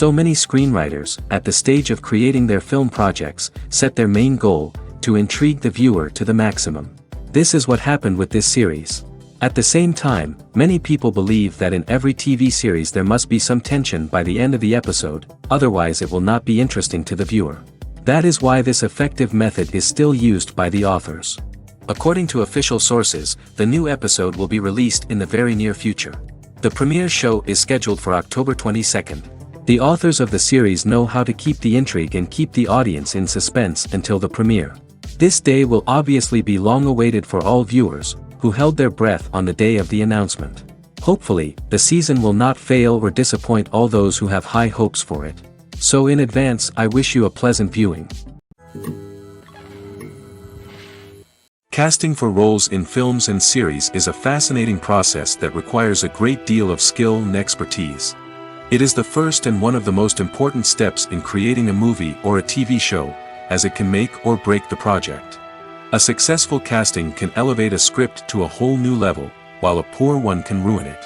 So many screenwriters, at the stage of creating their film projects, set their main goal, to intrigue the viewer to the maximum. This is what happened with this series. At the same time, many people believe that in every TV series there must be some tension by the end of the episode, otherwise it will not be interesting to the viewer. That is why this effective method is still used by the authors. According to official sources, the new episode will be released in the very near future. The premiere show is scheduled for October 22nd. The authors of the series know how to keep the intrigue and keep the audience in suspense until the premiere. This day will obviously be long awaited for all viewers, who held their breath on the day of the announcement. Hopefully, the season will not fail or disappoint all those who have high hopes for it. So in advance, I wish you a pleasant viewing. Casting for roles in films and series is a fascinating process that requires a great deal of skill and expertise. It is the first and one of the most important steps in creating a movie or a TV show, as it can make or break the project. A successful casting can elevate a script to a whole new level, while a poor one can ruin it.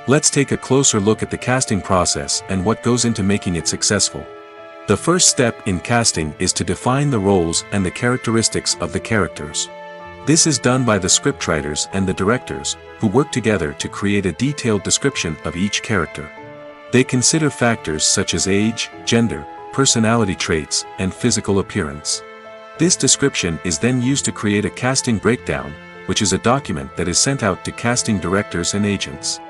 Let's take a closer look at the casting process and what goes into making it successful. The first step in casting is to define the roles and the characteristics of the characters. This is done by the scriptwriters and the directors, who work together to create a detailed description of each character. They consider factors such as age, gender, personality traits, and physical appearance. This description is then used to create a casting breakdown, which is a document that is sent out to casting directors and agents.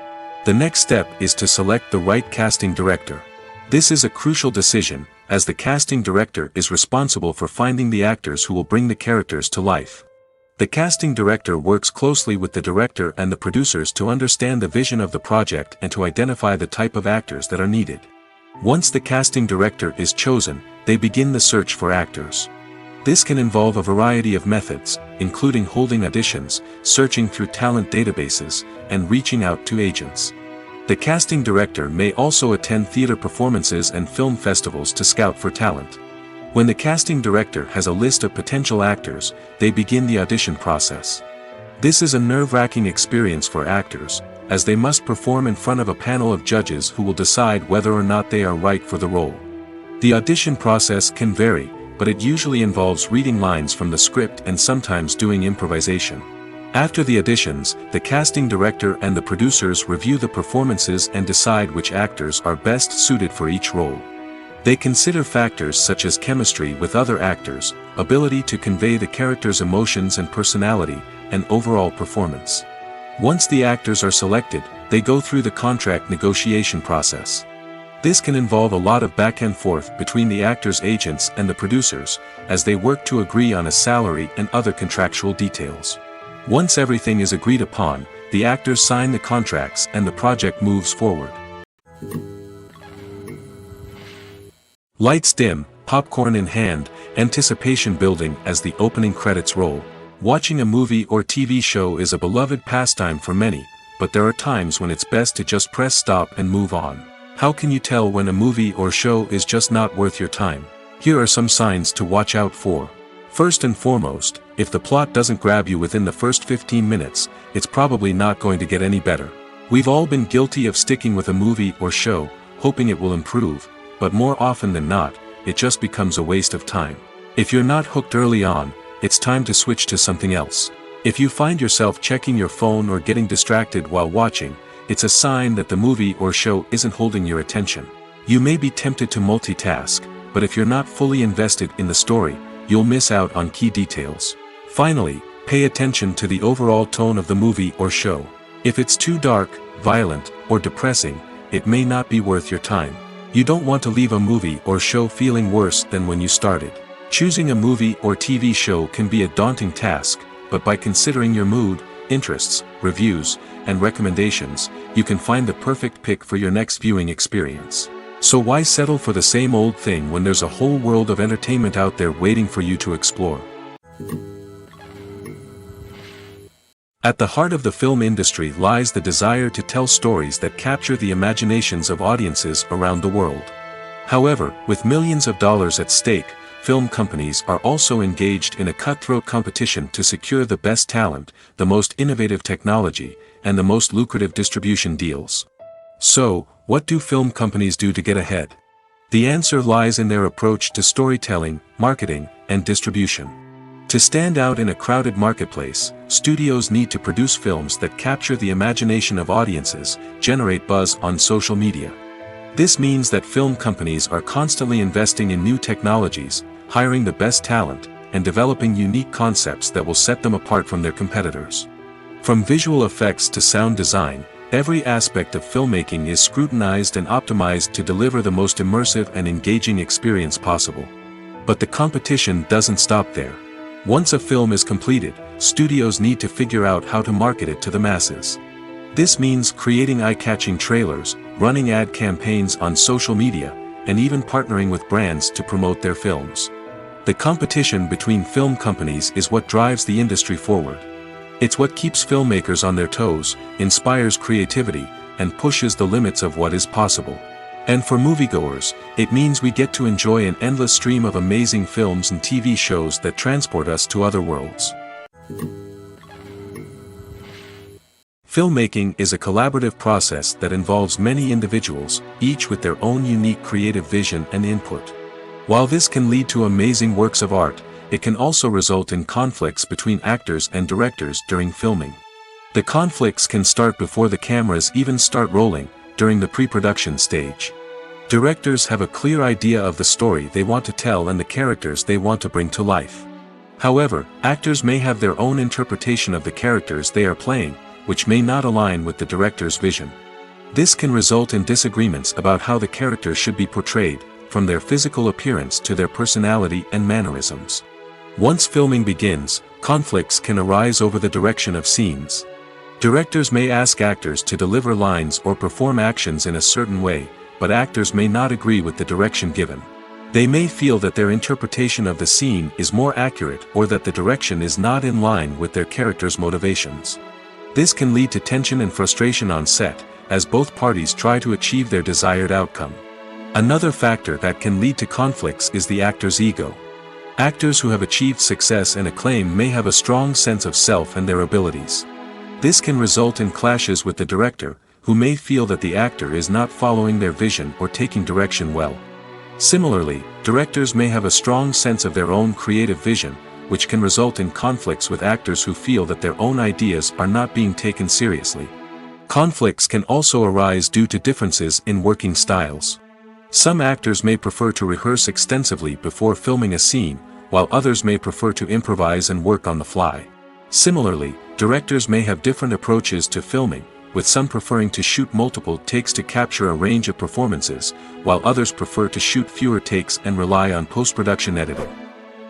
The next step is to select the right casting director. This is a crucial decision, as the casting director is responsible for finding the actors who will bring the characters to life. The casting director works closely with the director and the producers to understand the vision of the project and to identify the type of actors that are needed. Once the casting director is chosen, they begin the search for actors. This can involve a variety of methods, including holding auditions, searching through talent databases, and reaching out to agents. The casting director may also attend theater performances and film festivals to scout for talent. When the casting director has a list of potential actors, they begin the audition process. This is a nerve-wracking experience for actors, as they must perform in front of a panel of judges who will decide whether or not they are right for the role. The audition process can vary, but it usually involves reading lines from the script and sometimes doing improvisation. After the auditions, the casting director and the producers review the performances and decide which actors are best suited for each role. They consider factors such as chemistry with other actors, ability to convey the character's emotions and personality, and overall performance. Once the actors are selected, they go through the contract negotiation process. This can involve a lot of back and forth between the actors' agents and the producers, as they work to agree on a salary and other contractual details. Once everything is agreed upon, the actors sign the contracts and the project moves forward. Lights dim, popcorn in hand, anticipation building as the opening credits roll. Watching a movie or TV show is a beloved pastime for many, but there are times when it's best to just press stop and move on. How can you tell when a movie or show is just not worth your time? Here are some signs to watch out for. First and foremost, if the plot doesn't grab you within the first 15 minutes, it's probably not going to get any better. We've all been guilty of sticking with a movie or show, hoping it will improve, but more often than not, it just becomes a waste of time. If you're not hooked early on, it's time to switch to something else. If you find yourself checking your phone or getting distracted while watching, it's a sign that the movie or show isn't holding your attention. You may be tempted to multitask, but if you're not fully invested in the story, you'll miss out on key details. Finally, pay attention to the overall tone of the movie or show. If it's too dark, violent, or depressing, it may not be worth your time. You don't want to leave a movie or show feeling worse than when you started. Choosing a movie or TV show can be a daunting task, but by considering your mood, interests, reviews, and recommendations, you can find the perfect pick for your next viewing experience. So why settle for the same old thing when there's a whole world of entertainment out there waiting for you to explore? At the heart of the film industry lies the desire to tell stories that capture the imaginations of audiences around the world. However, with millions of dollars at stake, film companies are also engaged in a cutthroat competition to secure the best talent, the most innovative technology, and the most lucrative distribution deals. So, what do film companies do to get ahead? The answer lies in their approach to storytelling, marketing, and distribution. To stand out in a crowded marketplace, studios need to produce films that capture the imagination of audiences, generate buzz on social media. This means that film companies are constantly investing in new technologies, hiring the best talent, and developing unique concepts that will set them apart from their competitors. From visual effects to sound design, every aspect of filmmaking is scrutinized and optimized to deliver the most immersive and engaging experience possible. But the competition doesn't stop there. Once a film is completed, studios need to figure out how to market it to the masses. This means creating eye-catching trailers, running ad campaigns on social media, and even partnering with brands to promote their films. The competition between film companies is what drives the industry forward. It's what keeps filmmakers on their toes, inspires creativity, and pushes the limits of what is possible. And for moviegoers, it means we get to enjoy an endless stream of amazing films and TV shows that transport us to other worlds. Filmmaking is a collaborative process that involves many individuals, each with their own unique creative vision and input. While this can lead to amazing works of art, it can also result in conflicts between actors and directors during filming. The conflicts can start before the cameras even start rolling, during the pre-production stage. Directors have a clear idea of the story they want to tell and the characters they want to bring to life. However, actors may have their own interpretation of the characters they are playing, which may not align with the director's vision. This can result in disagreements about how the characters should be portrayed, from their physical appearance to their personality and mannerisms. Once filming begins, conflicts can arise over the direction of scenes. Directors may ask actors to deliver lines or perform actions in a certain way, but actors may not agree with the direction given. They may feel that their interpretation of the scene is more accurate or that the direction is not in line with their character's motivations. This can lead to tension and frustration on set, as both parties try to achieve their desired outcome. Another factor that can lead to conflicts is the actor's ego. Actors who have achieved success and acclaim may have a strong sense of self and their abilities. This can result in clashes with the director, who may feel that the actor is not following their vision or taking direction well. Similarly, directors may have a strong sense of their own creative vision, which can result in conflicts with actors who feel that their own ideas are not being taken seriously. Conflicts can also arise due to differences in working styles. Some actors may prefer to rehearse extensively before filming a scene, while others may prefer to improvise and work on the fly. Similarly, directors may have different approaches to filming, with some preferring to shoot multiple takes to capture a range of performances, while others prefer to shoot fewer takes and rely on post-production editing.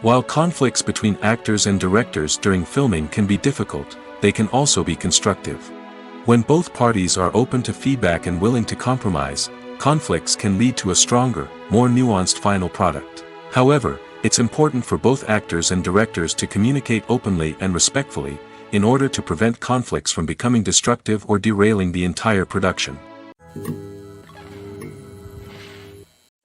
While conflicts between actors and directors during filming can be difficult, they can also be constructive. When both parties are open to feedback and willing to compromise, conflicts can lead to a stronger, more nuanced final product. However, it's important for both actors and directors to communicate openly and respectfully, in order to prevent conflicts from becoming destructive or derailing the entire production.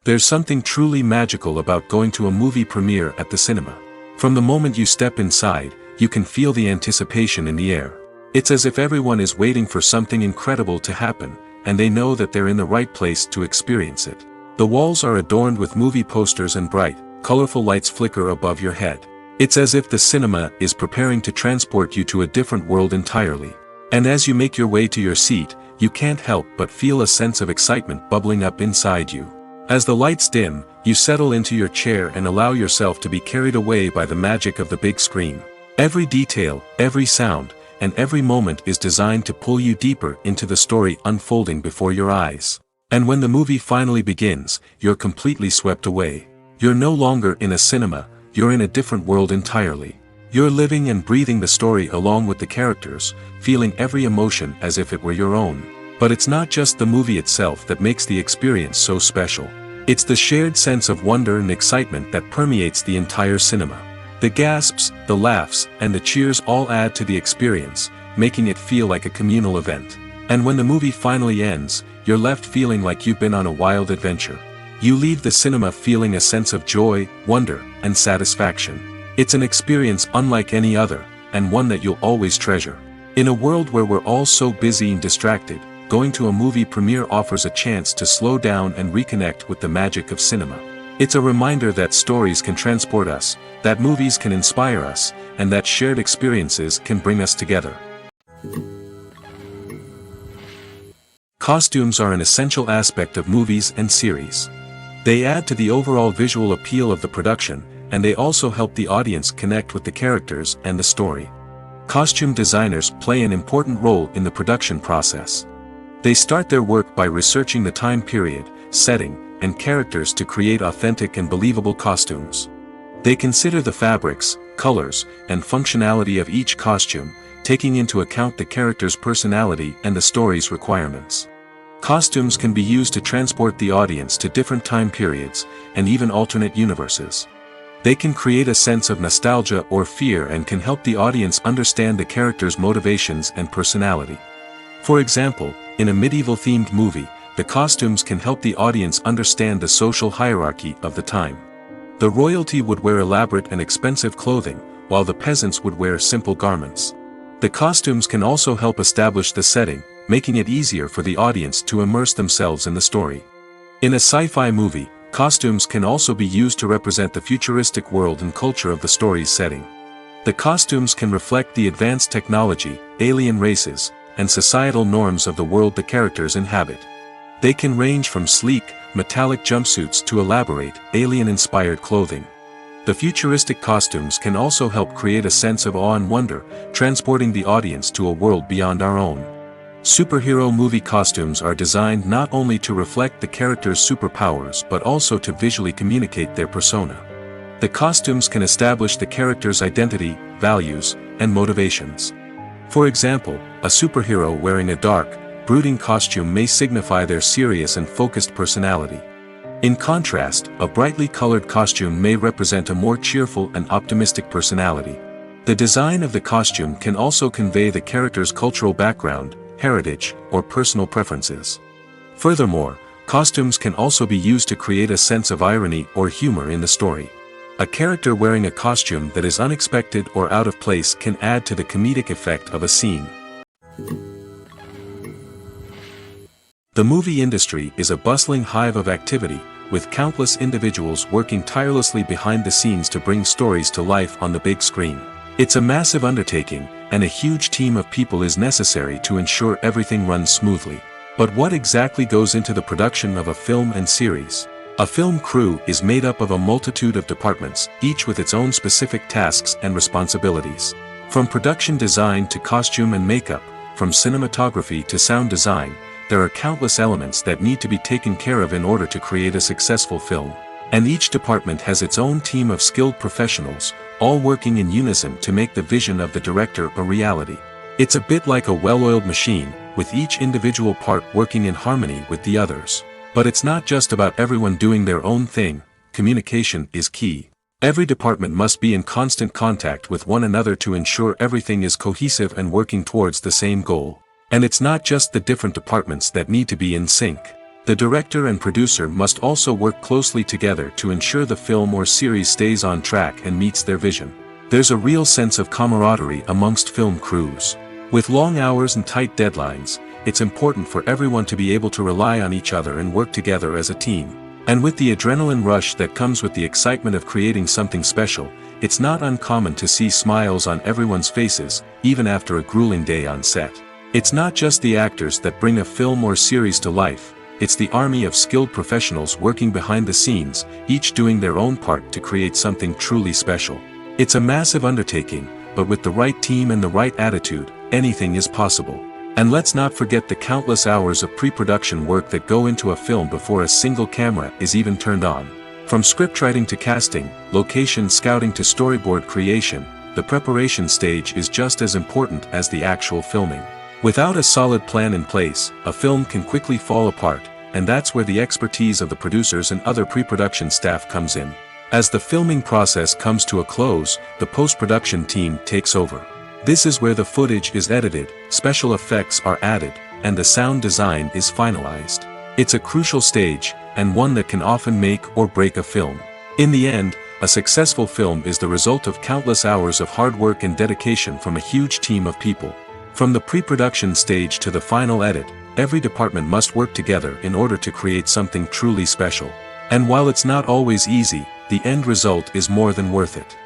There's something truly magical about going to a movie premiere at the cinema. From the moment you step inside, you can feel the anticipation in the air. It's as if everyone is waiting for something incredible to happen, and they know that they're in the right place to experience it. The walls are adorned with movie posters and bright, colorful lights flicker above your head. It's as if the cinema is preparing to transport you to a different world entirely. And as you make your way to your seat, you can't help but feel a sense of excitement bubbling up inside you. As the lights dim, you settle into your chair and allow yourself to be carried away by the magic of the big screen. Every detail, every sound, and every moment is designed to pull you deeper into the story unfolding before your eyes. And when the movie finally begins, you're completely swept away. You're no longer in a cinema, you're in a different world entirely. You're living and breathing the story along with the characters, feeling every emotion as if it were your own. But it's not just the movie itself that makes the experience so special. It's the shared sense of wonder and excitement that permeates the entire cinema. The gasps, the laughs, and the cheers all add to the experience, making it feel like a communal event. And when the movie finally ends, you're left feeling like you've been on a wild adventure. You leave the cinema feeling a sense of joy, wonder, and satisfaction. It's an experience unlike any other, and one that you'll always treasure. In a world where we're all so busy and distracted, going to a movie premiere offers a chance to slow down and reconnect with the magic of cinema. It's a reminder that stories can transport us, that movies can inspire us, and that shared experiences can bring us together. Costumes are an essential aspect of movies and series. They add to the overall visual appeal of the production, and they also help the audience connect with the characters and the story. Costume designers play an important role in the production process. They start their work by researching the time period, setting, and characters to create authentic and believable costumes. They consider the fabrics, colors, and functionality of each costume, taking into account the character's personality and the story's requirements. Costumes can be used to transport the audience to different time periods, and even alternate universes. They can create a sense of nostalgia or fear and can help the audience understand the character's motivations and personality. For example, in a medieval-themed movie, the costumes can help the audience understand the social hierarchy of the time. The royalty would wear elaborate and expensive clothing, while the peasants would wear simple garments. The costumes can also help establish the setting, making it easier for the audience to immerse themselves in the story. In a sci-fi movie, costumes can also be used to represent the futuristic world and culture of the story's setting. The costumes can reflect the advanced technology, alien races, and societal norms of the world the characters inhabit. They can range from sleek, metallic jumpsuits to elaborate, alien-inspired clothing. The futuristic costumes can also help create a sense of awe and wonder, transporting the audience to a world beyond our own. Superhero movie costumes are designed not only to reflect the character's superpowers but also to visually communicate their persona. The costumes can establish the character's identity, values, and motivations. For example, a superhero wearing a dark, brooding costume may signify their serious and focused personality. In contrast, a brightly colored costume may represent a more cheerful and optimistic personality. The design of the costume can also convey the character's cultural background, heritage, or personal preferences. Furthermore, costumes can also be used to create a sense of irony or humor in the story. A character wearing a costume that is unexpected or out of place can add to the comedic effect of a scene. The movie industry is a bustling hive of activity, with countless individuals working tirelessly behind the scenes to bring stories to life on the big screen. It's a massive undertaking, and a huge team of people is necessary to ensure everything runs smoothly. But what exactly goes into the production of a film and series? A film crew is made up of a multitude of departments, each with its own specific tasks and responsibilities. From production design to costume and makeup, from cinematography to sound design, there are countless elements that need to be taken care of in order to create a successful film. And each department has its own team of skilled professionals, all working in unison to make the vision of the director a reality. It's a bit like a well-oiled machine, with each individual part working in harmony with the others. But it's not just about everyone doing their own thing. Communication is key. Every department must be in constant contact with one another to ensure everything is cohesive and working towards the same goal. And it's not just the different departments that need to be in sync. The director and producer must also work closely together to ensure the film or series stays on track and meets their vision. There's a real sense of camaraderie amongst film crews. With long hours and tight deadlines, it's important for everyone to be able to rely on each other and work together as a team. And with the adrenaline rush that comes with the excitement of creating something special, it's not uncommon to see smiles on everyone's faces, even after a grueling day on set. It's not just the actors that bring a film or series to life, it's the army of skilled professionals working behind the scenes, each doing their own part to create something truly special. It's a massive undertaking, but with the right team and the right attitude, anything is possible. And let's not forget the countless hours of pre-production work that go into a film before a single camera is even turned on. From scriptwriting to casting, location scouting to storyboard creation, the preparation stage is just as important as the actual filming. Without a solid plan in place, a film can quickly fall apart, and that's where the expertise of the producers and other pre-production staff comes in. As the filming process comes to a close, the post-production team takes over. This is where the footage is edited, special effects are added, and the sound design is finalized. It's a crucial stage, and one that can often make or break a film. In the end, a successful film is the result of countless hours of hard work and dedication from a huge team of people. From the pre-production stage to the final edit, every department must work together in order to create something truly special. And while it's not always easy, the end result is more than worth it.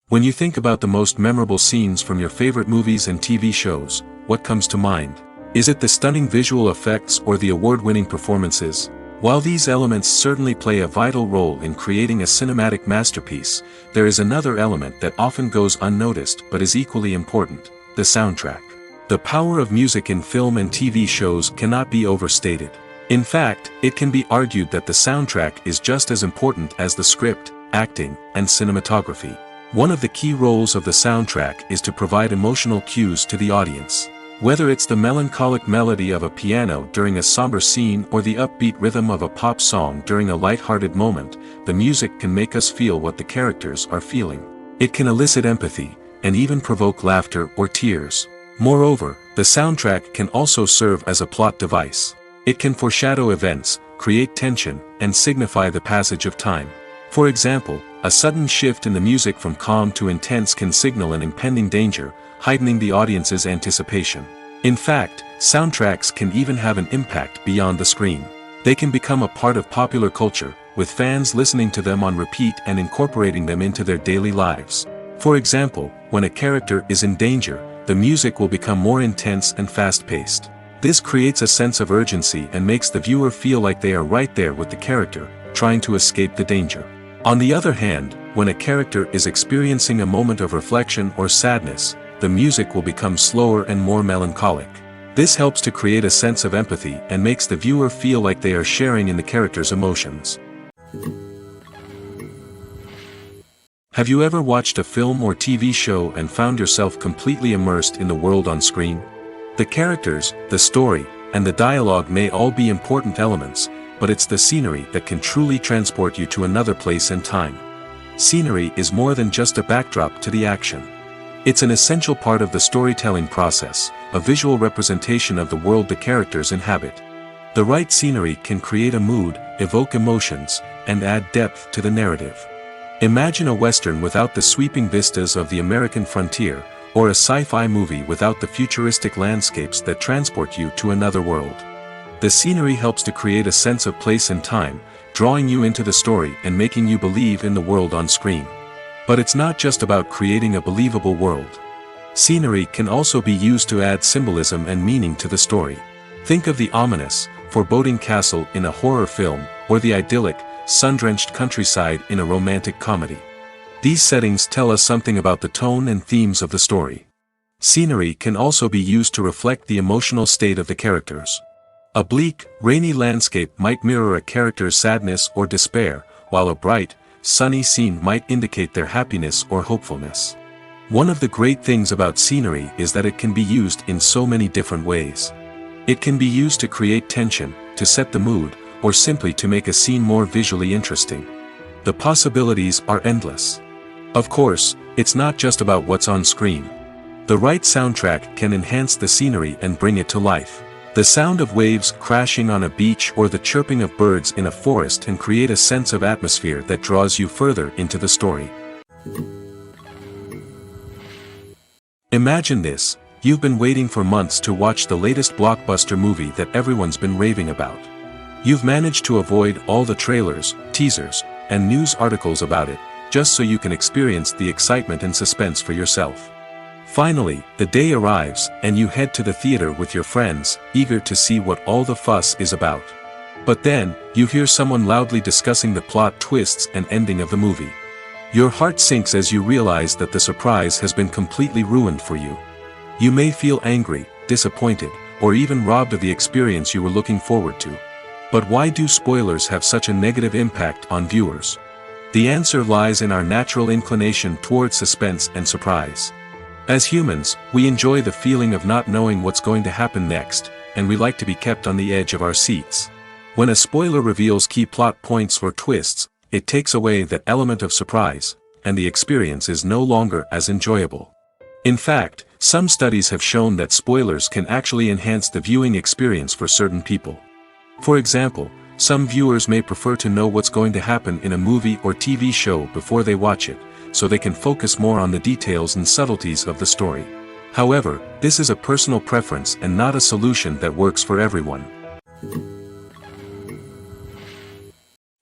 When you think about the most memorable scenes from your favorite movies and TV shows, what comes to mind? Is it the stunning visual effects or the award-winning performances? While these elements certainly play a vital role in creating a cinematic masterpiece, there is another element that often goes unnoticed but is equally important: the soundtrack. The power of music in film and TV shows cannot be overstated. In fact, it can be argued that the soundtrack is just as important as the script, acting, and cinematography. One of the key roles of the soundtrack is to provide emotional cues to the audience. Whether it's the melancholic melody of a piano during a somber scene or the upbeat rhythm of a pop song during a light-hearted moment, the music can make us feel what the characters are feeling. It can elicit empathy, and even provoke laughter or tears. Moreover, the soundtrack can also serve as a plot device. It can foreshadow events, create tension, and signify the passage of time. For example, a sudden shift in the music from calm to intense can signal an impending danger, heightening the audience's anticipation. In fact, soundtracks can even have an impact beyond the screen. They can become a part of popular culture, with fans listening to them on repeat and incorporating them into their daily lives. For example, when a character is in danger, the music will become more intense and fast-paced. This creates a sense of urgency and makes the viewer feel like they are right there with the character, trying to escape the danger. On the other hand, when a character is experiencing a moment of reflection or sadness, the music will become slower and more melancholic. This helps to create a sense of empathy and makes the viewer feel like they are sharing in the character's emotions. Have you ever watched a film or TV show and found yourself completely immersed in the world on screen? The characters, the story, and the dialogue may all be important elements, but it's the scenery that can truly transport you to another place and time. Scenery is more than just a backdrop to the action. It's an essential part of the storytelling process, a visual representation of the world the characters inhabit. The right scenery can create a mood, evoke emotions, and add depth to the narrative. Imagine a Western without the sweeping vistas of the American frontier, or a sci-fi movie without the futuristic landscapes that transport you to another world. The scenery helps to create a sense of place and time, drawing you into the story and making you believe in the world on screen. But it's not just about creating a believable world. Scenery can also be used to add symbolism and meaning to the story. Think of the ominous, foreboding castle in a horror film, or the idyllic, sun-drenched countryside in a romantic comedy. These settings tell us something about the tone and themes of the story. Scenery can also be used to reflect the emotional state of the characters. A bleak, rainy landscape might mirror a character's sadness or despair, while a bright, sunny scene might indicate their happiness or hopefulness. One of the great things about scenery is that it can be used in so many different ways. It can be used to create tension, to set the mood, or simply to make a scene more visually interesting. The possibilities are endless. Of course, it's not just about what's on screen. The right soundtrack can enhance the scenery and bring it to life. The sound of waves crashing on a beach or the chirping of birds in a forest can create a sense of atmosphere that draws you further into the story. Imagine this: you've been waiting for months to watch the latest blockbuster movie that everyone's been raving about. You've managed to avoid all the trailers, teasers, and news articles about it, just so you can experience the excitement and suspense for yourself. Finally, the day arrives, and you head to the theater with your friends, eager to see what all the fuss is about. But then, you hear someone loudly discussing the plot twists and ending of the movie. Your heart sinks as you realize that the surprise has been completely ruined for you. You may feel angry, disappointed, or even robbed of the experience you were looking forward to. But why do spoilers have such a negative impact on viewers? The answer lies in our natural inclination toward suspense and surprise. As humans, we enjoy the feeling of not knowing what's going to happen next, and we like to be kept on the edge of our seats. When a spoiler reveals key plot points or twists, it takes away that element of surprise, and the experience is no longer as enjoyable. In fact, some studies have shown that spoilers can actually enhance the viewing experience for certain people. For example, some viewers may prefer to know what's going to happen in a movie or TV show before they watch it, so they can focus more on the details and subtleties of the story. However, this is a personal preference and not a solution that works for everyone.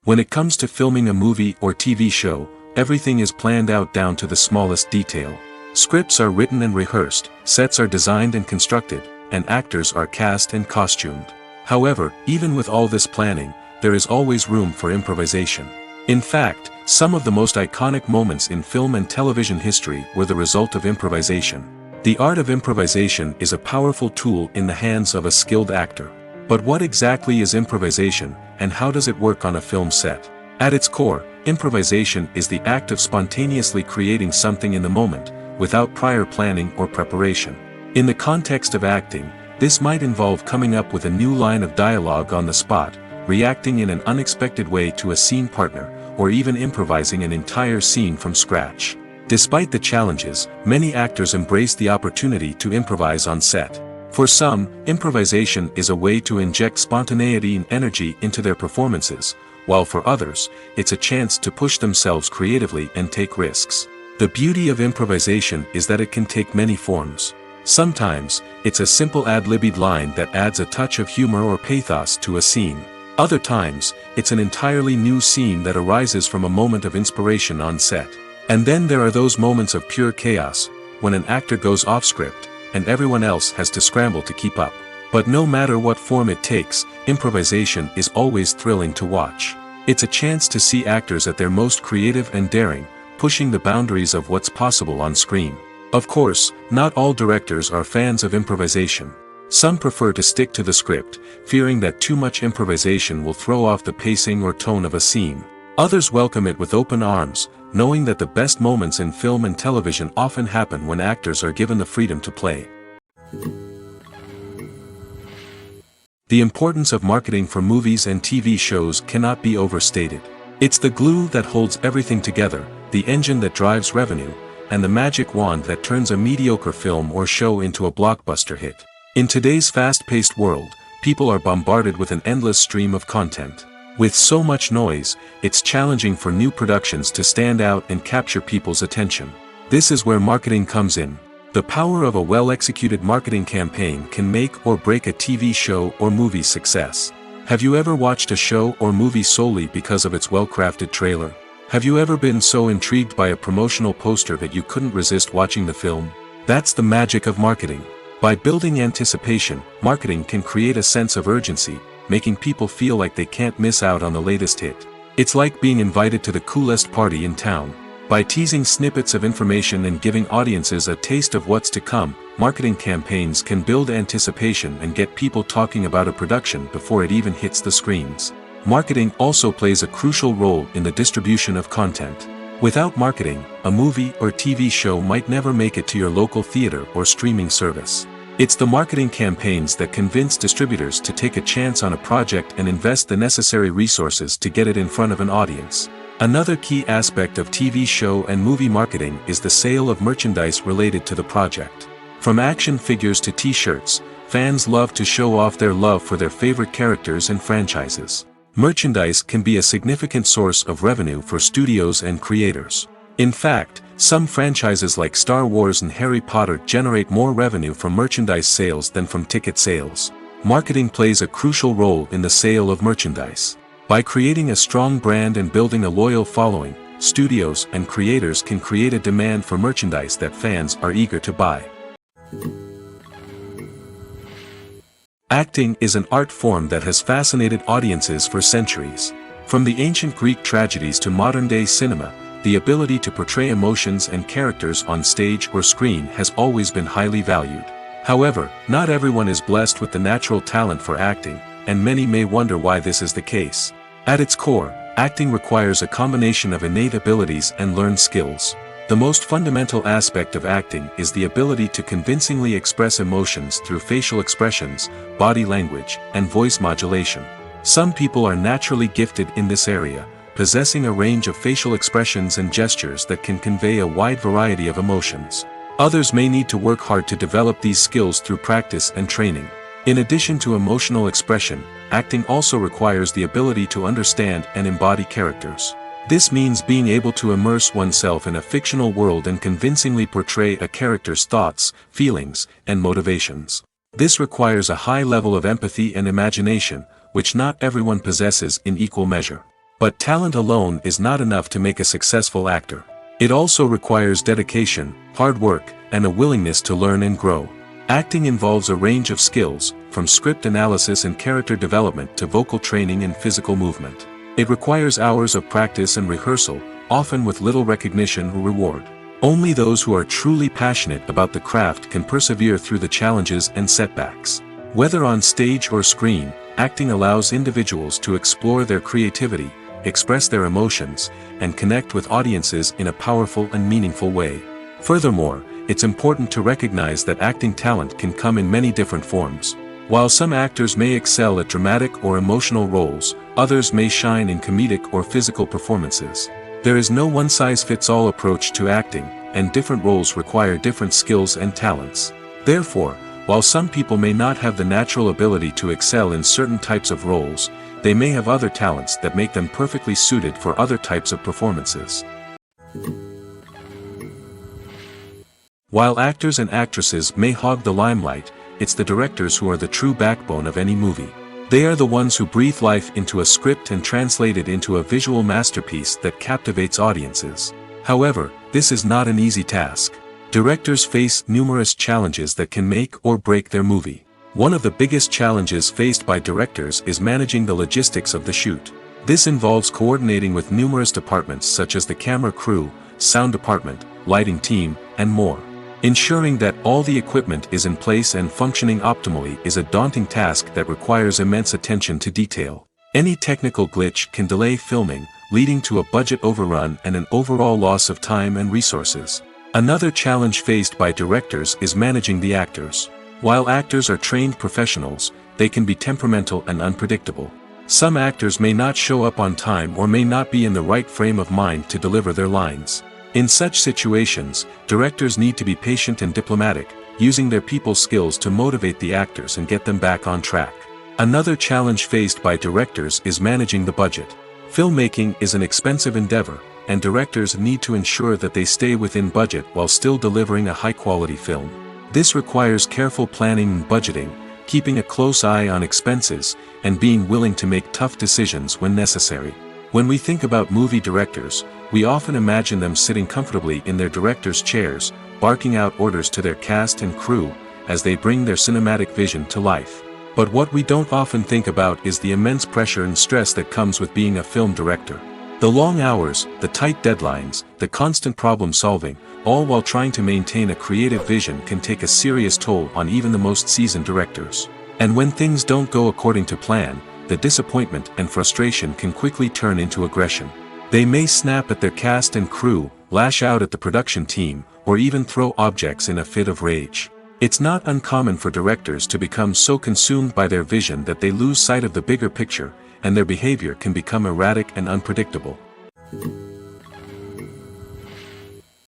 When it comes to filming a movie or TV show, everything is planned out down to the smallest detail. Scripts are written and rehearsed, sets are designed and constructed, and actors are cast and costumed. However, even with all this planning, there is always room for improvisation. In fact, some of the most iconic moments in film and television history were the result of improvisation. The art of improvisation is a powerful tool in the hands of a skilled actor. But what exactly is improvisation, and how does it work on a film set? At its core, improvisation is the act of spontaneously creating something in the moment, without prior planning or preparation. In the context of acting, this might involve coming up with a new line of dialogue on the spot, reacting in an unexpected way to a scene partner, or even improvising an entire scene from scratch. Despite the challenges, many actors embrace the opportunity to improvise on set. For some, improvisation is a way to inject spontaneity and energy into their performances, while for others, it's a chance to push themselves creatively and take risks. The beauty of improvisation is that it can take many forms. Sometimes, it's a simple ad-libbed line that adds a touch of humor or pathos to a scene. Other times, it's an entirely new scene that arises from a moment of inspiration on set. And then there are those moments of pure chaos, when an actor goes off script, and everyone else has to scramble to keep up. But no matter what form it takes, improvisation is always thrilling to watch. It's a chance to see actors at their most creative and daring, pushing the boundaries of what's possible on screen. Of course, not all directors are fans of improvisation. Some prefer to stick to the script, fearing that too much improvisation will throw off the pacing or tone of a scene. Others welcome it with open arms, knowing that the best moments in film and television often happen when actors are given the freedom to play. The importance of marketing for movies and TV shows cannot be overstated. It's the glue that holds everything together, the engine that drives revenue, and the magic wand that turns a mediocre film or show into a blockbuster hit. In today's fast-paced world, people are bombarded with an endless stream of content. With so much noise, it's challenging for new productions to stand out and capture people's attention. This is where marketing comes in. The power of a well-executed marketing campaign can make or break a TV show or movie's success. Have you ever watched a show or movie solely because of its well-crafted trailer? Have you ever been so intrigued by a promotional poster that you couldn't resist watching the film? That's the magic of marketing. By building anticipation, marketing can create a sense of urgency, making people feel like they can't miss out on the latest hit. It's like being invited to the coolest party in town. By teasing snippets of information and giving audiences a taste of what's to come, marketing campaigns can build anticipation and get people talking about a production before it even hits the screens. Marketing also plays a crucial role in the distribution of content. Without marketing, a movie or TV show might never make it to your local theater or streaming service. It's the marketing campaigns that convince distributors to take a chance on a project and invest the necessary resources to get it in front of an audience. Another key aspect of TV show and movie marketing is the sale of merchandise related to the project. From action figures to t-shirts, fans love to show off their love for their favorite characters and franchises. Merchandise can be a significant source of revenue for studios and creators. In fact, some franchises like Star Wars and Harry Potter generate more revenue from merchandise sales than from ticket sales. Marketing plays a crucial role in the sale of merchandise. By creating a strong brand and building a loyal following, studios and creators can create a demand for merchandise that fans are eager to buy. Acting is an art form that has fascinated audiences for centuries. From the ancient Greek tragedies to modern-day cinema, the ability to portray emotions and characters on stage or screen has always been highly valued. However, not everyone is blessed with the natural talent for acting, and many may wonder why this is the case. At its core, acting requires a combination of innate abilities and learned skills. The most fundamental aspect of acting is the ability to convincingly express emotions through facial expressions, body language, and voice modulation. Some people are naturally gifted in this area, possessing a range of facial expressions and gestures that can convey a wide variety of emotions. Others may need to work hard to develop these skills through practice and training. In addition to emotional expression, acting also requires the ability to understand and embody characters. This means being able to immerse oneself in a fictional world and convincingly portray a character's thoughts, feelings, and motivations. This requires a high level of empathy and imagination, which not everyone possesses in equal measure. But talent alone is not enough to make a successful actor. It also requires dedication, hard work, and a willingness to learn and grow. Acting involves a range of skills, from script analysis and character development to vocal training and physical movement. It requires hours of practice and rehearsal, often with little recognition or reward. Only those who are truly passionate about the craft can persevere through the challenges and setbacks. Whether on stage or screen, acting allows individuals to explore their creativity, express their emotions, and connect with audiences in a powerful and meaningful way. Furthermore, it's important to recognize that acting talent can come in many different forms. While some actors may excel at dramatic or emotional roles, others may shine in comedic or physical performances. There is no one-size-fits-all approach to acting, and different roles require different skills and talents. Therefore, while some people may not have the natural ability to excel in certain types of roles, they may have other talents that make them perfectly suited for other types of performances. While actors and actresses may hog the limelight, it's the directors who are the true backbone of any movie. They are the ones who breathe life into a script and translate it into a visual masterpiece that captivates audiences. However, this is not an easy task. Directors face numerous challenges that can make or break their movie. One of the biggest challenges faced by directors is managing the logistics of the shoot. This involves coordinating with numerous departments such as the camera crew, sound department, lighting team, and more. Ensuring that all the equipment is in place and functioning optimally is a daunting task that requires immense attention to detail. Any technical glitch can delay filming, leading to a budget overrun and an overall loss of time and resources. Another challenge faced by directors is managing the actors. While actors are trained professionals, they can be temperamental and unpredictable. Some actors may not show up on time or may not be in the right frame of mind to deliver their lines. In such situations, directors need to be patient and diplomatic, using their people skills to motivate the actors and get them back on track. Another challenge faced by directors is managing the budget. Filmmaking is an expensive endeavor, and directors need to ensure that they stay within budget while still delivering a high-quality film. This requires careful planning and budgeting, keeping a close eye on expenses, and being willing to make tough decisions when necessary. When we think about movie directors, we often imagine them sitting comfortably in their director's chairs, barking out orders to their cast and crew, as they bring their cinematic vision to life. But what we don't often think about is the immense pressure and stress that comes with being a film director. The long hours, the tight deadlines, the constant problem solving, all while trying to maintain a creative vision can take a serious toll on even the most seasoned directors. And when things don't go according to plan, the disappointment and frustration can quickly turn into aggression. They may snap at their cast and crew, lash out at the production team, or even throw objects in a fit of rage. It's not uncommon for directors to become so consumed by their vision that they lose sight of the bigger picture, and their behavior can become erratic and unpredictable.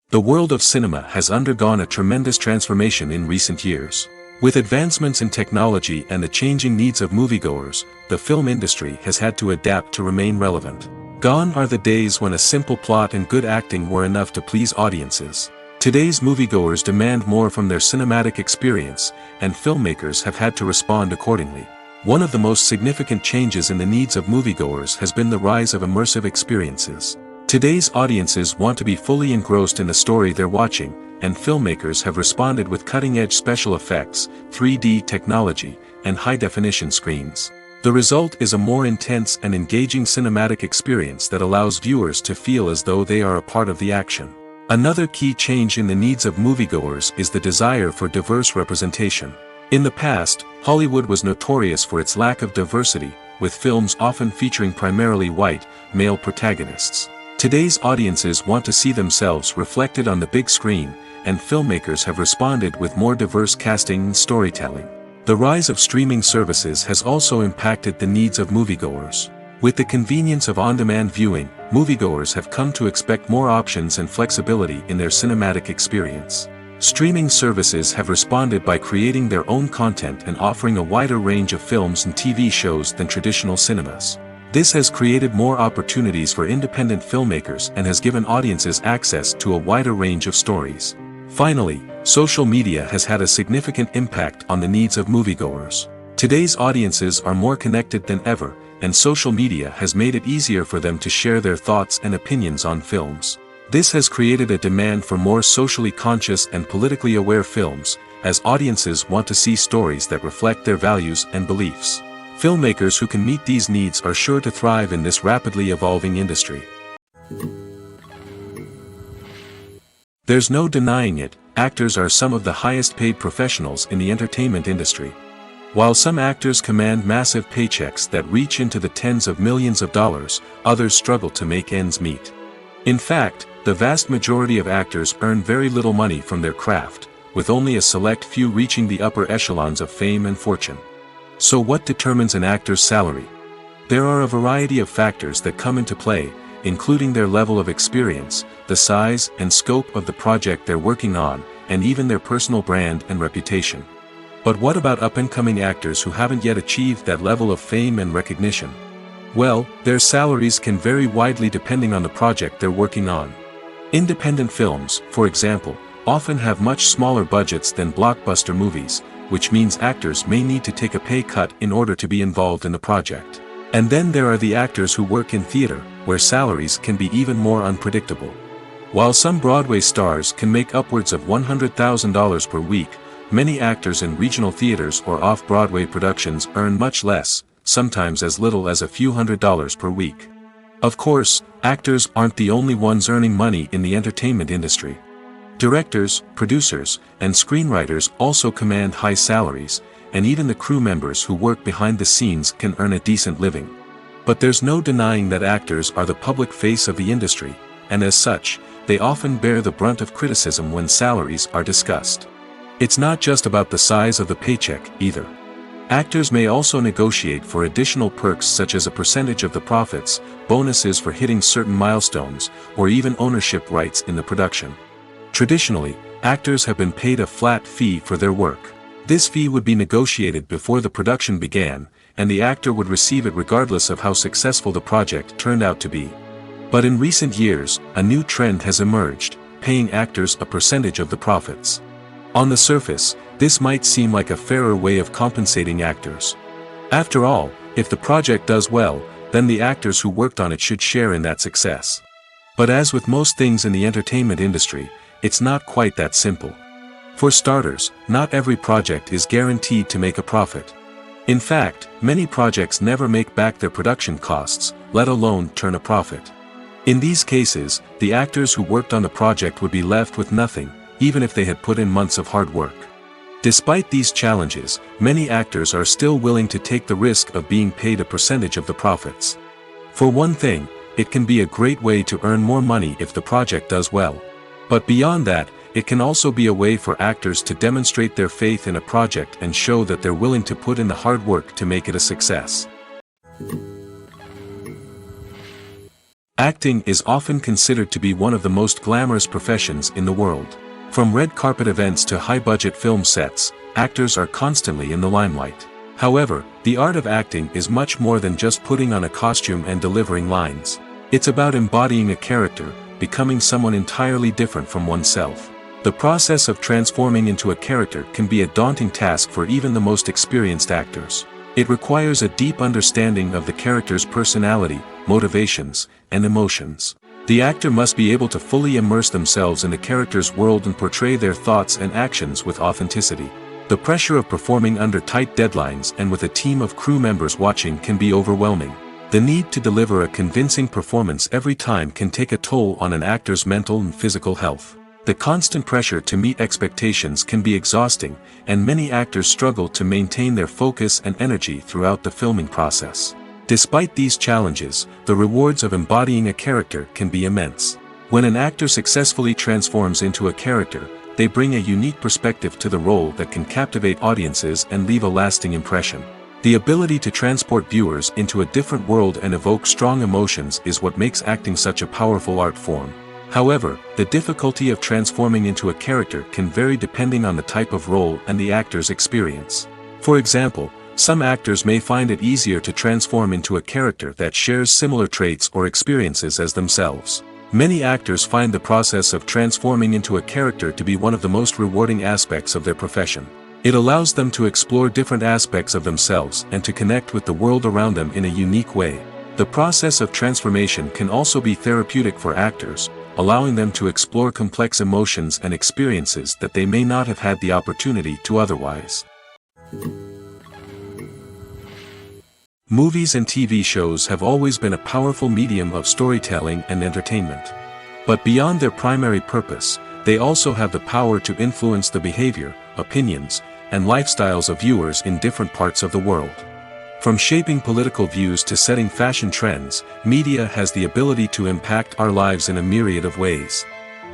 The world of cinema has undergone a tremendous transformation in recent years. With advancements in technology and the changing needs of moviegoers, the film industry has had to adapt to remain relevant. Gone are the days when a simple plot and good acting were enough to please audiences. Today's moviegoers demand more from their cinematic experience, and filmmakers have had to respond accordingly. One of the most significant changes in the needs of moviegoers has been the rise of immersive experiences. Today's audiences want to be fully engrossed in the story they're watching, and filmmakers have responded with cutting-edge special effects, 3D technology, and high-definition screens. The result is a more intense and engaging cinematic experience that allows viewers to feel as though they are a part of the action. Another key change in the needs of moviegoers is the desire for diverse representation. In the past, Hollywood was notorious for its lack of diversity, with films often featuring primarily white, male protagonists. Today's audiences want to see themselves reflected on the big screen, and filmmakers have responded with more diverse casting and storytelling. The rise of streaming services has also impacted the needs of moviegoers. With the convenience of on-demand viewing, moviegoers have come to expect more options and flexibility in their cinematic experience. Streaming services have responded by creating their own content and offering a wider range of films and TV shows than traditional cinemas. This has created more opportunities for independent filmmakers and has given audiences access to a wider range of stories. Finally, social media has had a significant impact on the needs of moviegoers. Today's audiences are more connected than ever, and social media has made it easier for them to share their thoughts and opinions on films. This has created a demand for more socially conscious and politically aware films, as audiences want to see stories that reflect their values and beliefs. Filmmakers who can meet these needs are sure to thrive in this rapidly evolving industry. There's no denying it, actors are some of the highest paid professionals in the entertainment industry. While some actors command massive paychecks that reach into the tens of millions of dollars, others struggle to make ends meet. In fact, the vast majority of actors earn very little money from their craft, with only a select few reaching the upper echelons of fame and fortune. So what determines an actor's salary? There are a variety of factors that come into play, including their level of experience, the size and scope of the project they're working on, and even their personal brand and reputation. But what about up-and-coming actors who haven't yet achieved that level of fame and recognition? Well, their salaries can vary widely depending on the project they're working on. Independent films, for example, often have much smaller budgets than blockbuster movies, which means actors may need to take a pay cut in order to be involved in the project. And then there are the actors who work in theater, where salaries can be even more unpredictable. While some Broadway stars can make upwards of $100,000 per week, many actors in regional theaters or off-Broadway productions earn much less, sometimes as little as a few $100s per week. Of course, actors aren't the only ones earning money in the entertainment industry. Directors, producers, and screenwriters also command high salaries, and even the crew members who work behind the scenes can earn a decent living. But there's no denying that actors are the public face of the industry, and as such, they often bear the brunt of criticism when salaries are discussed. It's not just about the size of the paycheck, either. Actors may also negotiate for additional perks such as a percentage of the profits, bonuses for hitting certain milestones, or even ownership rights in the production. Traditionally, actors have been paid a flat fee for their work. This fee would be negotiated before the production began, and the actor would receive it regardless of how successful the project turned out to be. But in recent years, a new trend has emerged, paying actors a percentage of the profits. On the surface, this might seem like a fairer way of compensating actors. After all, if the project does well, then the actors who worked on it should share in that success. But as with most things in the entertainment industry, it's not quite that simple. For starters, not every project is guaranteed to make a profit. In fact, many projects never make back their production costs, let alone turn a profit. In these cases, the actors who worked on the project would be left with nothing, even if they had put in months of hard work. Despite these challenges, many actors are still willing to take the risk of being paid a percentage of the profits. For one thing, it can be a great way to earn more money if the project does well. But beyond that, it can also be a way for actors to demonstrate their faith in a project and show that they're willing to put in the hard work to make it a success. Acting is often considered to be one of the most glamorous professions in the world. From red carpet events to high-budget film sets, actors are constantly in the limelight. However, the art of acting is much more than just putting on a costume and delivering lines. It's about embodying a character, becoming someone entirely different from oneself. The process of transforming into a character can be a daunting task for even the most experienced actors. It requires a deep understanding of the character's personality, motivations, and emotions. The actor must be able to fully immerse themselves in the character's world and portray their thoughts and actions with authenticity. The pressure of performing under tight deadlines and with a team of crew members watching can be overwhelming. The need to deliver a convincing performance every time can take a toll on an actor's mental and physical health. The constant pressure to meet expectations can be exhausting, and many actors struggle to maintain their focus and energy throughout the filming process. Despite these challenges, the rewards of embodying a character can be immense. When an actor successfully transforms into a character, they bring a unique perspective to the role that can captivate audiences and leave a lasting impression. The ability to transport viewers into a different world and evoke strong emotions is what makes acting such a powerful art form. However, the difficulty of transforming into a character can vary depending on the type of role and the actor's experience. For example, Some actors may find it easier to transform into a character that shares similar traits or experiences as themselves. Many actors find the process of transforming into a character to be one of the most rewarding aspects of their profession. It allows them to explore different aspects of themselves and to connect with the world around them in a unique way. The process of transformation can also be therapeutic for actors, allowing them to explore complex emotions and experiences that they may not have had the opportunity to otherwise. Movies and TV shows have always been a powerful medium of storytelling and entertainment. But beyond their primary purpose, they also have the power to influence the behavior, opinions, and lifestyles of viewers in different parts of the world. From shaping political views to setting fashion trends, media has the ability to impact our lives in a myriad of ways.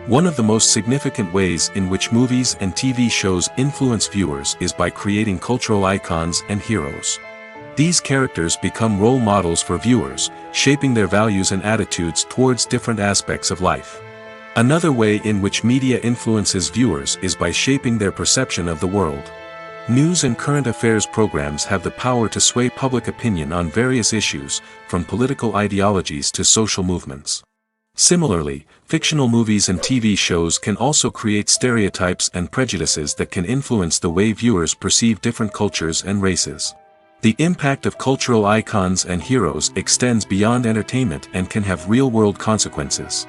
One of the most significant ways in which movies and TV shows influence viewers is by creating cultural icons and heroes. These characters become role models for viewers, shaping their values and attitudes towards different aspects of life. Another way in which media influences viewers is by shaping their perception of the world. News and current affairs programs have the power to sway public opinion on various issues, from political ideologies to social movements. Similarly, fictional movies and TV shows can also create stereotypes and prejudices that can influence the way viewers perceive different cultures and races. The impact of cultural icons and heroes extends beyond entertainment and can have real-world consequences.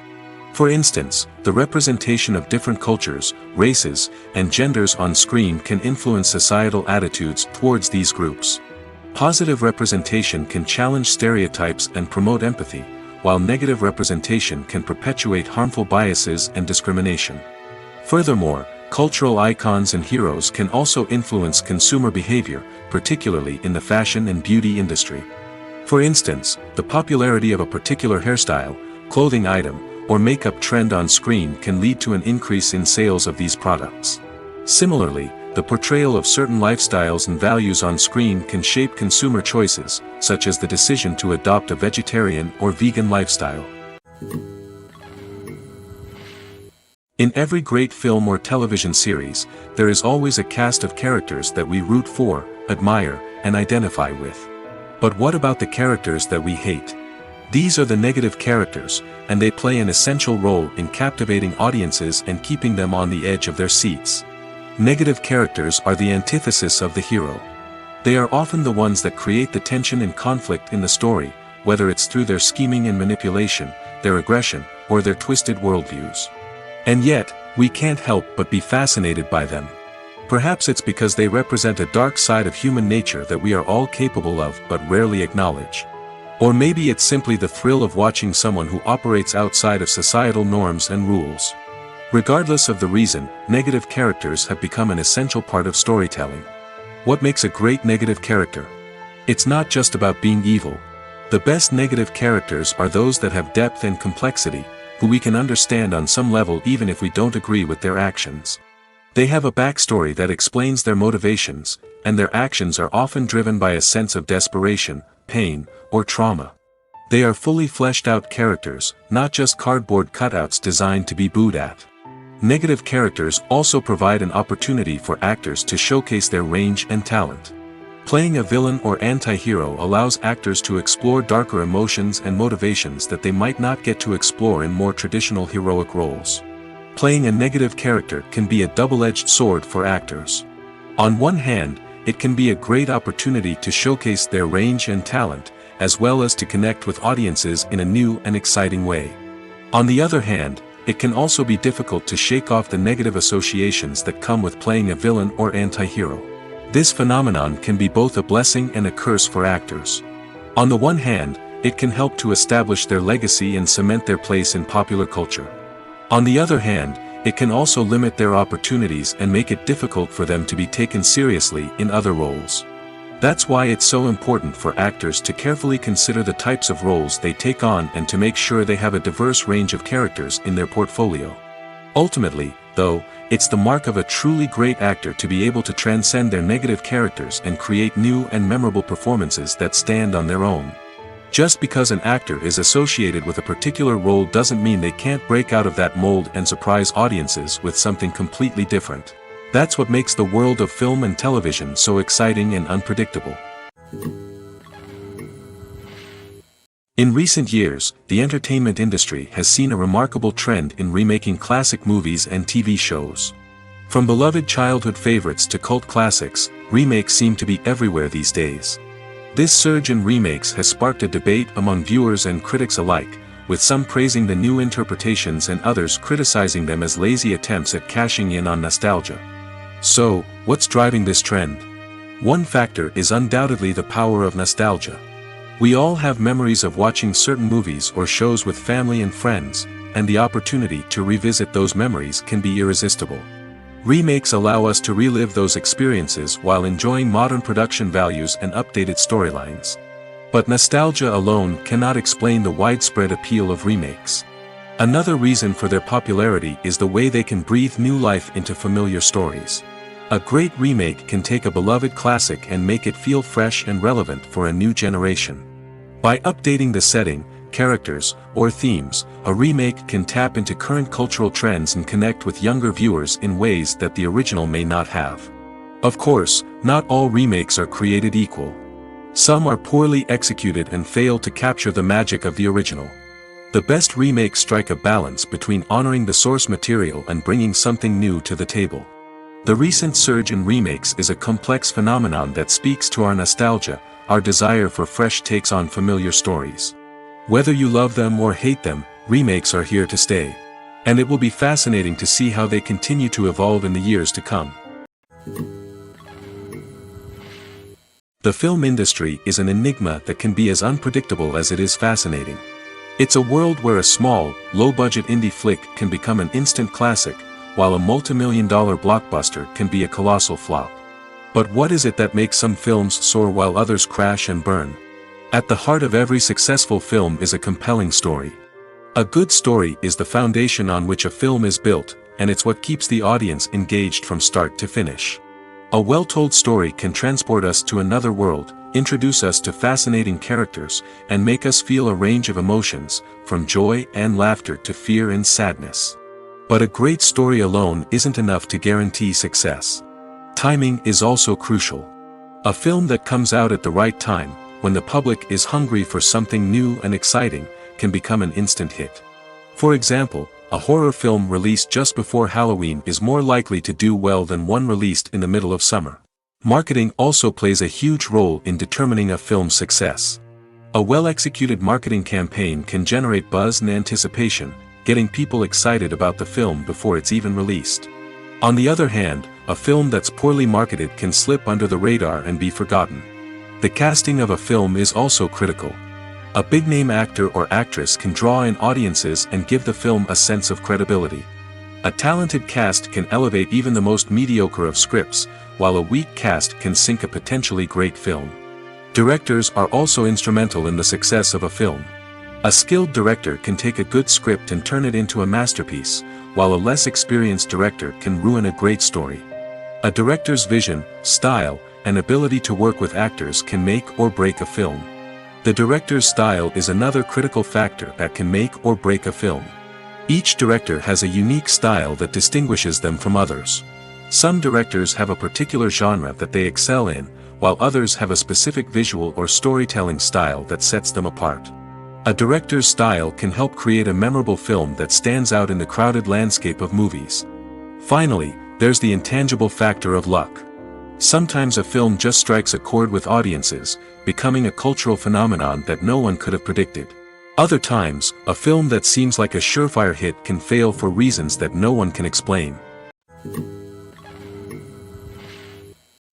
For instance, the representation of different cultures, races, and genders on screen can influence societal attitudes towards these groups. Positive representation can challenge stereotypes and promote empathy, while negative representation can perpetuate harmful biases and discrimination. Furthermore, cultural icons and heroes can also influence consumer behavior, particularly in the fashion and beauty industry. For instance, the popularity of a particular hairstyle, clothing item, or makeup trend on screen can lead to an increase in sales of these products. Similarly, the portrayal of certain lifestyles and values on screen can shape consumer choices, such as the decision to adopt a vegetarian or vegan lifestyle. In every great film or television series, there is always a cast of characters that we root for, admire, and identify with. But what about the characters that we hate? These are the negative characters, and they play an essential role in captivating audiences and keeping them on the edge of their seats. Negative characters are the antithesis of the hero. They are often the ones that create the tension and conflict in the story, whether it's through their scheming and manipulation, their aggression, or their twisted worldviews. And yet, we can't help but be fascinated by them. Perhaps it's because they represent a dark side of human nature that we are all capable of but rarely acknowledge. Or maybe it's simply the thrill of watching someone who operates outside of societal norms and rules. Regardless of the reason, negative characters have become an essential part of storytelling. What makes a great negative character? It's not just about being evil. The best negative characters are those that have depth and complexity, who we can understand on some level even if we don't agree with their actions. They have a backstory that explains their motivations, and their actions are often driven by a sense of desperation, pain, or trauma. They are fully fleshed out characters, not just cardboard cutouts designed to be booed at. Negative characters also provide an opportunity for actors to showcase their range and talent. Playing a villain or anti-hero allows actors to explore darker emotions and motivations that they might not get to explore in more traditional heroic roles. Playing a negative character can be a double-edged sword for actors. On one hand, it can be a great opportunity to showcase their range and talent, as well as to connect with audiences in a new and exciting way. On the other hand, it can also be difficult to shake off the negative associations that come with playing a villain or anti-hero. This phenomenon can be both a blessing and a curse for actors. On the one hand, it can help to establish their legacy and cement their place in popular culture. On the other hand, it can also limit their opportunities and make it difficult for them to be taken seriously in other roles. That's why it's so important for actors to carefully consider the types of roles they take on and to make sure they have a diverse range of characters in their portfolio. Ultimately, though, it's the mark of a truly great actor to be able to transcend their negative characters and create new and memorable performances that stand on their own. Just because an actor is associated with a particular role doesn't mean they can't break out of that mold and surprise audiences with something completely different. That's what makes the world of film and television so exciting and unpredictable. In recent years, the entertainment industry has seen a remarkable trend in remaking classic movies and TV shows. From beloved childhood favorites to cult classics, remakes seem to be everywhere these days. This surge in remakes has sparked a debate among viewers and critics alike, with some praising the new interpretations and others criticizing them as lazy attempts at cashing in on nostalgia. So, what's driving this trend? One factor is undoubtedly the power of nostalgia. We all have memories of watching certain movies or shows with family and friends, and the opportunity to revisit those memories can be irresistible. Remakes allow us to relive those experiences while enjoying modern production values and updated storylines. But nostalgia alone cannot explain the widespread appeal of remakes. Another reason for their popularity is the way they can breathe new life into familiar stories. A great remake can take a beloved classic and make it feel fresh and relevant for a new generation. By updating the setting, characters, or themes, a remake can tap into current cultural trends and connect with younger viewers in ways that the original may not have. Of course, not all remakes are created equal. Some are poorly executed and fail to capture the magic of the original. The best remakes strike a balance between honoring the source material and bringing something new to the table. The recent surge in remakes is a complex phenomenon that speaks to our nostalgia, our desire for fresh takes on familiar stories. Whether you love them or hate them, remakes are here to stay. And it will be fascinating to see how they continue to evolve in the years to come. The film industry is an enigma that can be as unpredictable as it is fascinating. It's a world where a small, low-budget indie flick can become an instant classic, while a multi-million-dollar blockbuster can be a colossal flop. But what is it that makes some films soar while others crash and burn? At the heart of every successful film is a compelling story. A good story is the foundation on which a film is built, and it's what keeps the audience engaged from start to finish. A well-told story can transport us to another world, introduce us to fascinating characters, and make us feel a range of emotions, from joy and laughter to fear and sadness. But a great story alone isn't enough to guarantee success. Timing is also crucial. A film that comes out at the right time, when the public is hungry for something new and exciting, can become an instant hit. For example, a horror film released just before Halloween is more likely to do well than one released in the middle of summer. Marketing also plays a huge role in determining a film's success. A well-executed marketing campaign can generate buzz and anticipation, getting people excited about the film before it's even released. On the other hand, a film that's poorly marketed can slip under the radar and be forgotten. The casting of a film is also critical. A big-name actor or actress can draw in audiences and give the film a sense of credibility. A talented cast can elevate even the most mediocre of scripts, while a weak cast can sink a potentially great film. Directors are also instrumental in the success of a film. A skilled director can take a good script and turn it into a masterpiece, while a less experienced director can ruin a great story. A director's vision, style, and ability to work with actors can make or break a film. The director's style is another critical factor that can make or break a film. Each director has a unique style that distinguishes them from others. Some directors have a particular genre that they excel in, while others have a specific visual or storytelling style that sets them apart. A director's style can help create a memorable film that stands out in the crowded landscape of movies. Finally, there's the intangible factor of luck. Sometimes a film just strikes a chord with audiences, becoming a cultural phenomenon that no one could have predicted. Other times, a film that seems like a surefire hit can fail for reasons that no one can explain.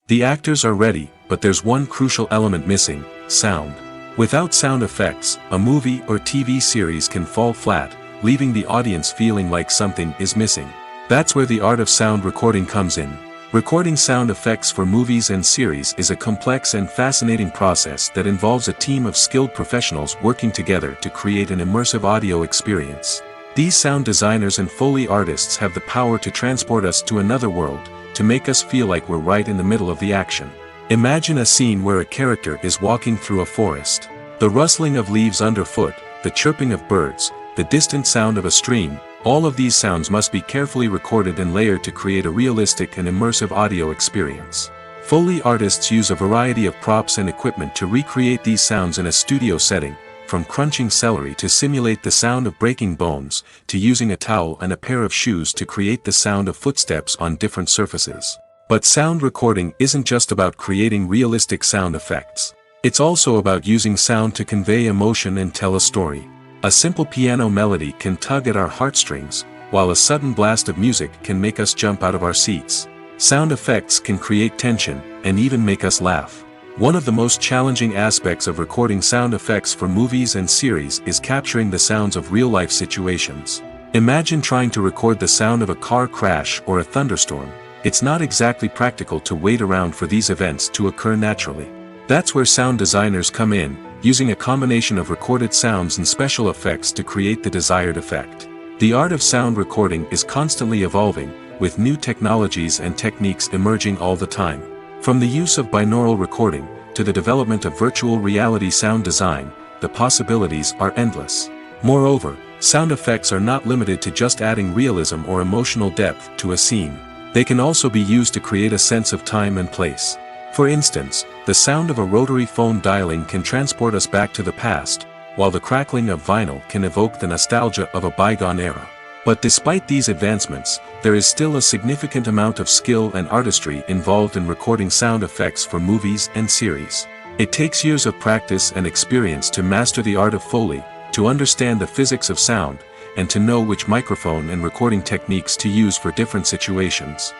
The actors are ready, but there's one crucial element missing: sound. Without sound effects, a movie or TV series can fall flat, leaving the audience feeling like something is missing. That's where the art of sound recording comes in. Recording sound effects for movies and series is a complex and fascinating process that involves a team of skilled professionals working together to create an immersive audio experience. These sound designers and Foley artists have the power to transport us to another world, to make us feel like we're right in the middle of the action. Imagine a scene where a character is walking through a forest. The rustling of leaves underfoot, the chirping of birds, the distant sound of a stream, All of these sounds must be carefully recorded and layered to create a realistic and immersive audio experience. Foley artists use a variety of props and equipment to recreate these sounds in a studio setting, from crunching celery to simulate the sound of breaking bones, to using a towel and a pair of shoes to create the sound of footsteps on different surfaces. But sound recording isn't just about creating realistic sound effects. It's also about using sound to convey emotion and tell a story. A simple piano melody can tug at our heartstrings, while a sudden blast of music can make us jump out of our seats. Sound effects can create tension, and even make us laugh. One of the most challenging aspects of recording sound effects for movies and series is capturing the sounds of real-life situations. Imagine trying to record the sound of a car crash or a thunderstorm. It's not exactly practical to wait around for these events to occur naturally. That's where sound designers come in, using a combination of recorded sounds and special effects to create the desired effect. The art of sound recording is constantly evolving, with new technologies and techniques emerging all the time. From the use of binaural recording, to the development of virtual reality sound design, the possibilities are endless. Moreover, sound effects are not limited to just adding realism or emotional depth to a scene. They can also be used to create a sense of time and place. For instance, the sound of a rotary phone dialing can transport us back to the past, while the crackling of vinyl can evoke the nostalgia of a bygone era. But despite these advancements, there is still a significant amount of skill and artistry involved in recording sound effects for movies and series. It takes years of practice and experience to master the art of Foley, to understand the physics of sound, and to know which microphone and recording techniques to use for different situations.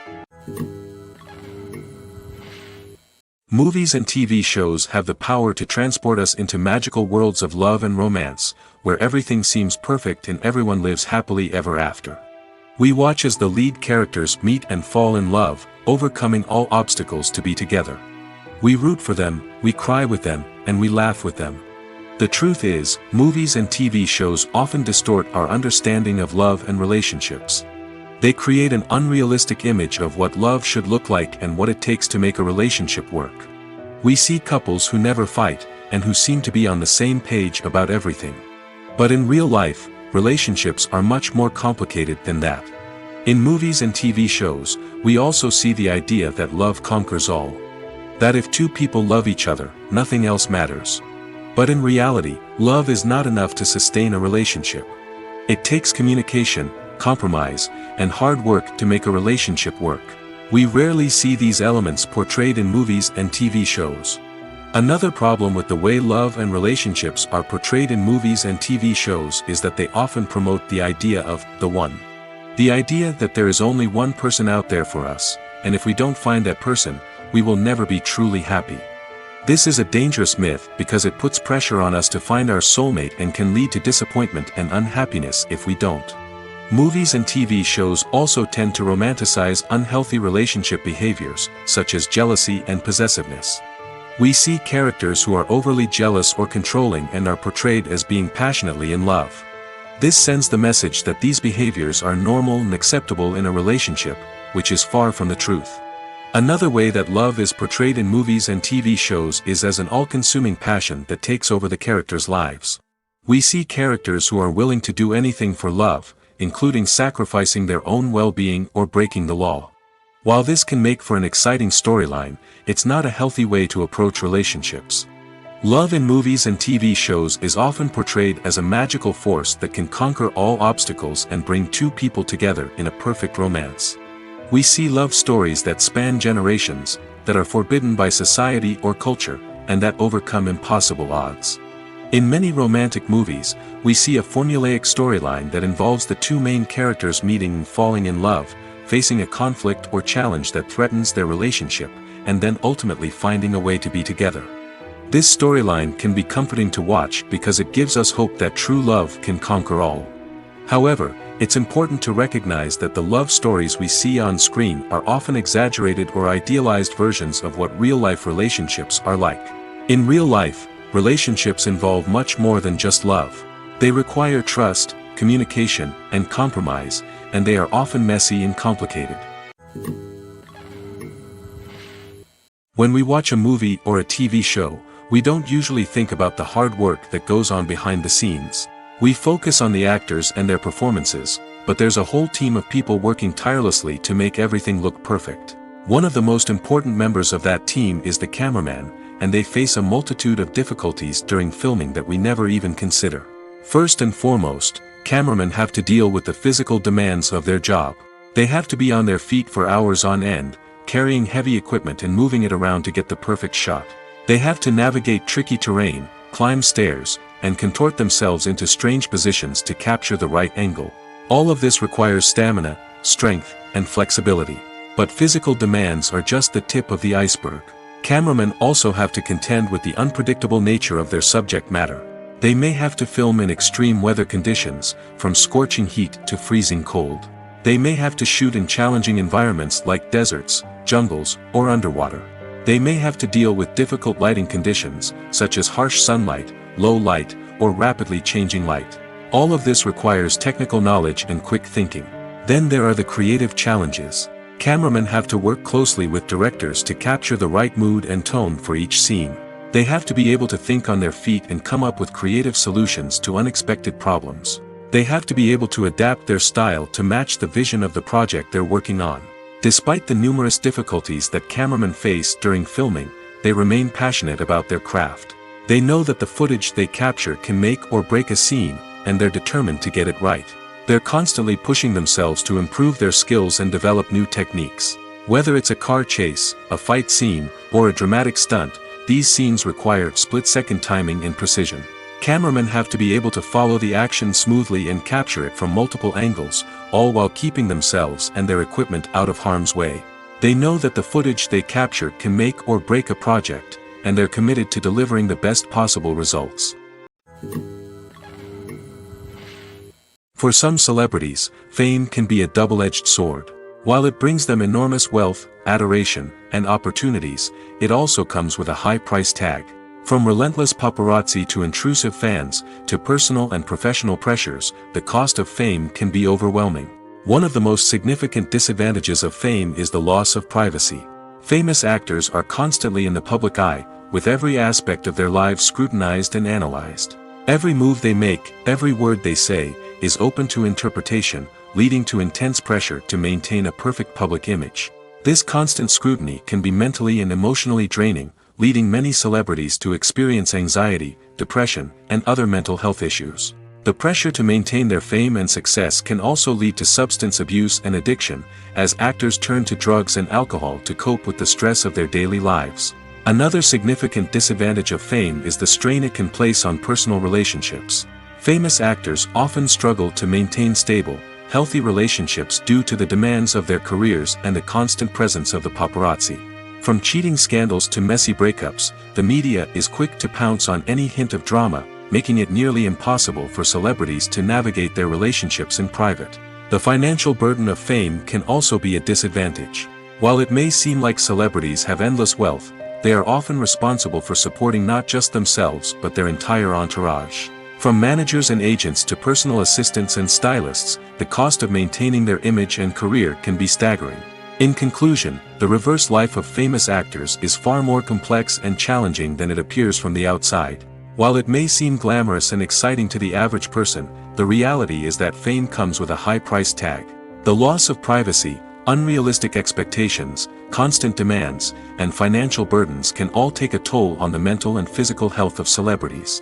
Movies and TV shows have the power to transport us into magical worlds of love and romance, where everything seems perfect and everyone lives happily ever after. We watch as the lead characters meet and fall in love, overcoming all obstacles to be together. We root for them, we cry with them, and we laugh with them. The truth is, movies and TV shows often distort our understanding of love and relationships. They create an unrealistic image of what love should look like and what it takes to make a relationship work. We see couples who never fight, and who seem to be on the same page about everything. But in real life, relationships are much more complicated than that. In movies and TV shows, we also see the idea that love conquers all. That if two people love each other, nothing else matters. But in reality, love is not enough to sustain a relationship. It takes communication, compromise, and hard work to make a relationship work. We rarely see these elements portrayed in movies and TV shows. Another problem with the way love and relationships are portrayed in movies and TV shows is that they often promote the idea of the one. The idea that there is only one person out there for us, and if we don't find that person, we will never be truly happy. This is a dangerous myth because it puts pressure on us to find our soulmate and can lead to disappointment and unhappiness if we don't. Movies and TV shows also tend to romanticize unhealthy relationship behaviors, such as jealousy and possessiveness. We see characters who are overly jealous or controlling and are portrayed as being passionately in love. This sends the message that these behaviors are normal and acceptable in a relationship, which is far from the truth. Another way that love is portrayed in movies and TV shows is as an all-consuming passion that takes over the characters' lives. We see characters who are willing to do anything for love, including sacrificing their own well-being or breaking the law. While this can make for an exciting storyline, it's not a healthy way to approach relationships. Love in movies and TV shows is often portrayed as a magical force that can conquer all obstacles and bring two people together in a perfect romance. We see love stories that span generations, that are forbidden by society or culture, and that overcome impossible odds. In many romantic movies, we see a formulaic storyline that involves the two main characters meeting and falling in love, facing a conflict or challenge that threatens their relationship, and then ultimately finding a way to be together. This storyline can be comforting to watch because it gives us hope that true love can conquer all. However, it's important to recognize that the love stories we see on screen are often exaggerated or idealized versions of what real-life relationships are like. In real life, relationships involve much more than just love. They require trust, communication, and compromise, and they are often messy and complicated. When we watch a movie or a TV show, we don't usually think about the hard work that goes on behind the scenes. We focus on the actors and their performances, but there's a whole team of people working tirelessly to make everything look perfect. One of the most important members of that team is the cameraman, and they face a multitude of difficulties during filming that we never even consider. First and foremost, cameramen have to deal with the physical demands of their job. They have to be on their feet for hours on end, carrying heavy equipment and moving it around to get the perfect shot. They have to navigate tricky terrain, climb stairs, and contort themselves into strange positions to capture the right angle. All of this requires stamina, strength, and flexibility. But physical demands are just the tip of the iceberg. Cameramen also have to contend with the unpredictable nature of their subject matter. They may have to film in extreme weather conditions, from scorching heat to freezing cold. They may have to shoot in challenging environments like deserts, jungles, or underwater. They may have to deal with difficult lighting conditions, such as harsh sunlight, low light, or rapidly changing light. All of this requires technical knowledge and quick thinking. Then there are the creative challenges. Cameramen have to work closely with directors to capture the right mood and tone for each scene. They have to be able to think on their feet and come up with creative solutions to unexpected problems. They have to be able to adapt their style to match the vision of the project they're working on. Despite the numerous difficulties that cameramen face during filming, they remain passionate about their craft. They know that the footage they capture can make or break a scene, and they're determined to get it right. They're constantly pushing themselves to improve their skills and develop new techniques. Whether it's a car chase, a fight scene, or a dramatic stunt, these scenes require split-second timing and precision. Cameramen have to be able to follow the action smoothly and capture it from multiple angles, all while keeping themselves and their equipment out of harm's way. They know that the footage they capture can make or break a project, and they're committed to delivering the best possible results. For some celebrities, fame can be a double-edged sword. While it brings them enormous wealth, adoration, and opportunities, it also comes with a high price tag. From relentless paparazzi to intrusive fans, to personal and professional pressures, the cost of fame can be overwhelming. One of the most significant disadvantages of fame is the loss of privacy. Famous actors are constantly in the public eye, with every aspect of their lives scrutinized and analyzed. Every move they make, every word they say, is open to interpretation, leading to intense pressure to maintain a perfect public image. This constant scrutiny can be mentally and emotionally draining, leading many celebrities to experience anxiety, depression, and other mental health issues. The pressure to maintain their fame and success can also lead to substance abuse and addiction, as actors turn to drugs and alcohol to cope with the stress of their daily lives. Another significant disadvantage of fame is the strain it can place on personal relationships. Famous actors often struggle to maintain stable, healthy relationships due to the demands of their careers and the constant presence of the paparazzi. From cheating scandals to messy breakups, the media is quick to pounce on any hint of drama, making it nearly impossible for celebrities to navigate their relationships in private. The financial burden of fame can also be a disadvantage. While it may seem like celebrities have endless wealth, they are often responsible for supporting not just themselves but their entire entourage. From managers and agents to personal assistants and stylists, the cost of maintaining their image and career can be staggering. In conclusion, the reverse life of famous actors is far more complex and challenging than it appears from the outside. While it may seem glamorous and exciting to the average person, the reality is that fame comes with a high price tag. The loss of privacy, unrealistic expectations, constant demands, and financial burdens can all take a toll on the mental and physical health of celebrities.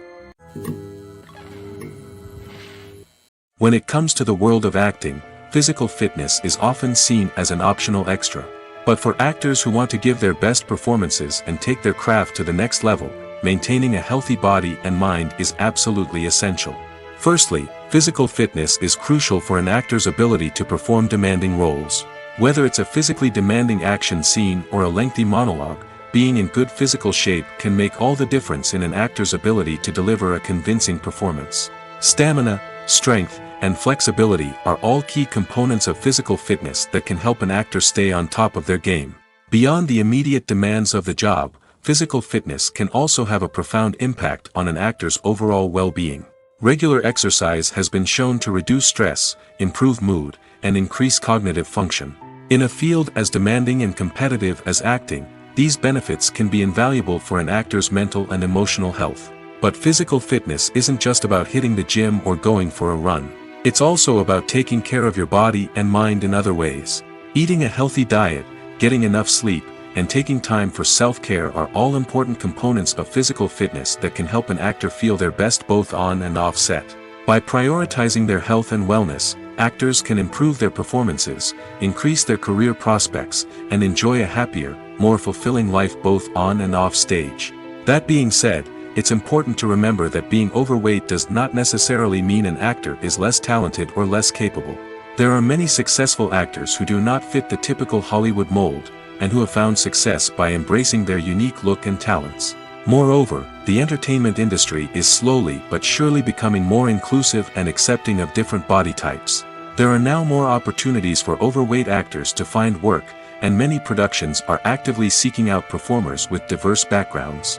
When it comes to the world of acting, physical fitness is often seen as an optional extra. But for actors who want to give their best performances and take their craft to the next level, maintaining a healthy body and mind is absolutely essential. Firstly, physical fitness is crucial for an actor's ability to perform demanding roles. Whether it's a physically demanding action scene or a lengthy monologue, being in good physical shape can make all the difference in an actor's ability to deliver a convincing performance. Stamina, strength, and flexibility are all key components of physical fitness that can help an actor stay on top of their game. Beyond the immediate demands of the job, physical fitness can also have a profound impact on an actor's overall well-being. Regular exercise has been shown to reduce stress, improve mood, and increase cognitive function. In a field as demanding and competitive as acting, these benefits can be invaluable for an actor's mental and emotional health. But physical fitness isn't just about hitting the gym or going for a run. It's also about taking care of your body and mind in other ways. Eating a healthy diet, getting enough sleep, and taking time for self-care are all important components of physical fitness that can help an actor feel their best both on and off set. By prioritizing their health and wellness, actors can improve their performances, increase their career prospects, and enjoy a happier, more fulfilling life both on and off stage. That being said, it's important to remember that being overweight does not necessarily mean an actor is less talented or less capable. There are many successful actors who do not fit the typical Hollywood mold, and who have found success by embracing their unique look and talents. Moreover, the entertainment industry is slowly but surely becoming more inclusive and accepting of different body types. There are now more opportunities for overweight actors to find work, and many productions are actively seeking out performers with diverse backgrounds.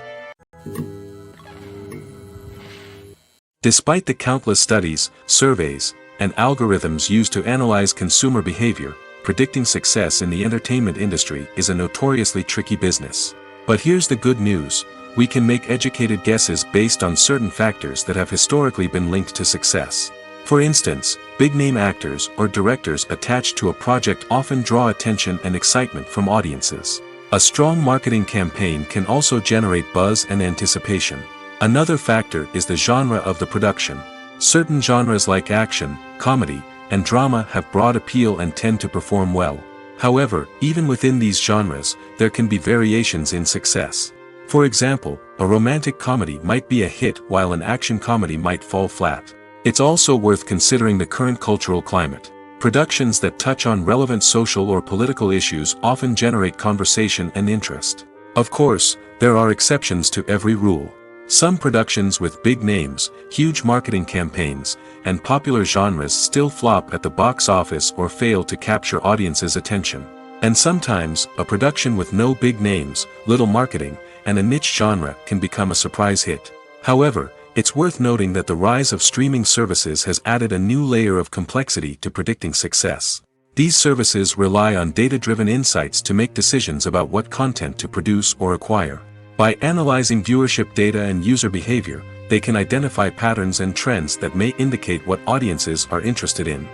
Despite the countless studies, surveys, and algorithms used to analyze consumer behavior, predicting success in the entertainment industry is a notoriously tricky business. But here's the good news: we can make educated guesses based on certain factors that have historically been linked to success. For instance, big-name actors or directors attached to a project often draw attention and excitement from audiences. A strong marketing campaign can also generate buzz and anticipation. Another factor is the genre of the production. Certain genres like action, comedy, and drama have broad appeal and tend to perform well. However, even within these genres, there can be variations in success. For example, a romantic comedy might be a hit while an action comedy might fall flat. It's also worth considering the current cultural climate. Productions that touch on relevant social or political issues often generate conversation and interest. Of course, there are exceptions to every rule. Some productions with big names, huge marketing campaigns, and popular genres still flop at the box office or fail to capture audiences' attention. And sometimes, a production with no big names, little marketing, and a niche genre can become a surprise hit. However, it's worth noting that the rise of streaming services has added a new layer of complexity to predicting success. These services rely on data-driven insights to make decisions about what content to produce or acquire. By analyzing viewership data and user behavior, they can identify patterns and trends that may indicate what audiences are interested in.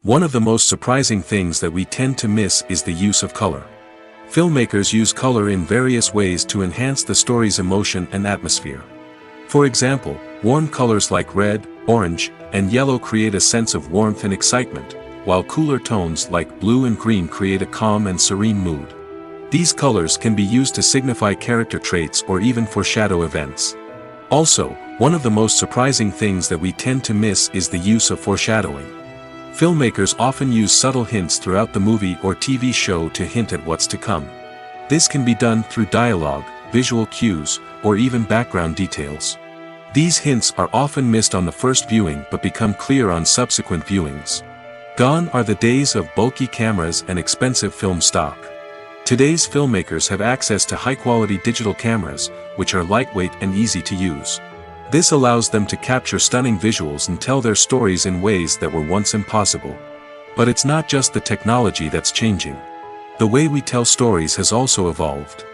One of the most surprising things that we tend to miss is the use of color. Filmmakers use color in various ways to enhance the story's emotion and atmosphere. For example, warm colors like red, orange, and yellow create a sense of warmth and excitement, while cooler tones like blue and green create a calm and serene mood. These colors can be used to signify character traits or even foreshadow events. Also, one of the most surprising things that we tend to miss is the use of foreshadowing. Filmmakers often use subtle hints throughout the movie or TV show to hint at what's to come. This can be done through dialogue, visual cues, or even background details. These hints are often missed on the first viewing but become clear on subsequent viewings. Gone are the days of bulky cameras and expensive film stock. Today's filmmakers have access to high-quality digital cameras, which are lightweight and easy to use. This allows them to capture stunning visuals and tell their stories in ways that were once impossible. But it's not just the technology that's changing. The way we tell stories has also evolved.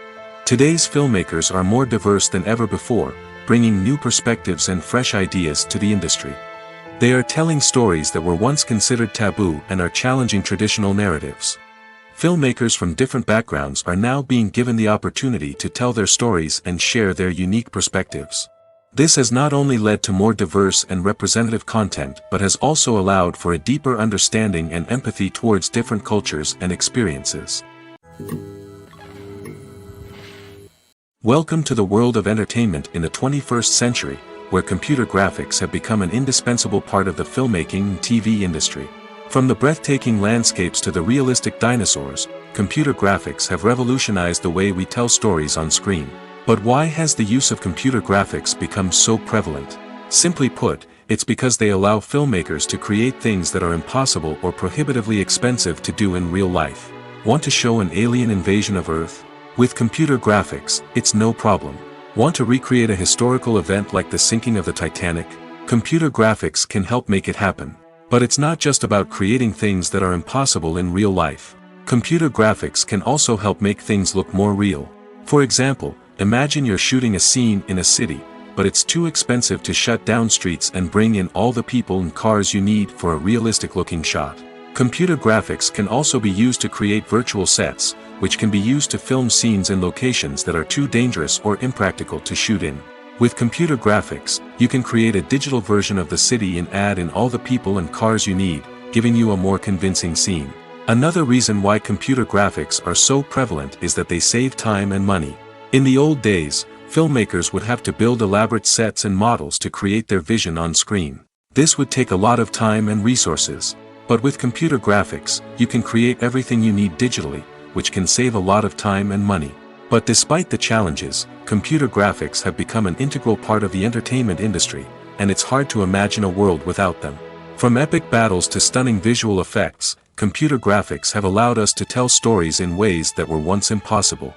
Today's filmmakers are more diverse than ever before, bringing new perspectives and fresh ideas to the industry. They are telling stories that were once considered taboo and are challenging traditional narratives. Filmmakers from different backgrounds are now being given the opportunity to tell their stories and share their unique perspectives. This has not only led to more diverse and representative content but has also allowed for a deeper understanding and empathy towards different cultures and experiences. Welcome to the world of entertainment in the 21st century, where computer graphics have become an indispensable part of the filmmaking and TV industry. From the breathtaking landscapes to the realistic dinosaurs, computer graphics have revolutionized the way we tell stories on screen. But why has the use of computer graphics become so prevalent? Simply put, it's because they allow filmmakers to create things that are impossible or prohibitively expensive to do in real life. Want to show an alien invasion of Earth? With computer graphics, it's no problem. Want to recreate a historical event like the sinking of the Titanic? Computer graphics can help make it happen. But it's not just about creating things that are impossible in real life. Computer graphics can also help make things look more real. For example, imagine you're shooting a scene in a city, but it's too expensive to shut down streets and bring in all the people and cars you need for a realistic-looking shot. Computer graphics can also be used to create virtual sets, which can be used to film scenes in locations that are too dangerous or impractical to shoot in. With computer graphics, you can create a digital version of the city and add in all the people and cars you need, giving you a more convincing scene. Another reason why computer graphics are so prevalent is that they save time and money. In the old days, filmmakers would have to build elaborate sets and models to create their vision on screen. This would take a lot of time and resources. But with computer graphics, you can create everything you need digitally, which can save a lot of time and money. But despite the challenges, computer graphics have become an integral part of the entertainment industry, and it's hard to imagine a world without them. From epic battles to stunning visual effects, computer graphics have allowed us to tell stories in ways that were once impossible.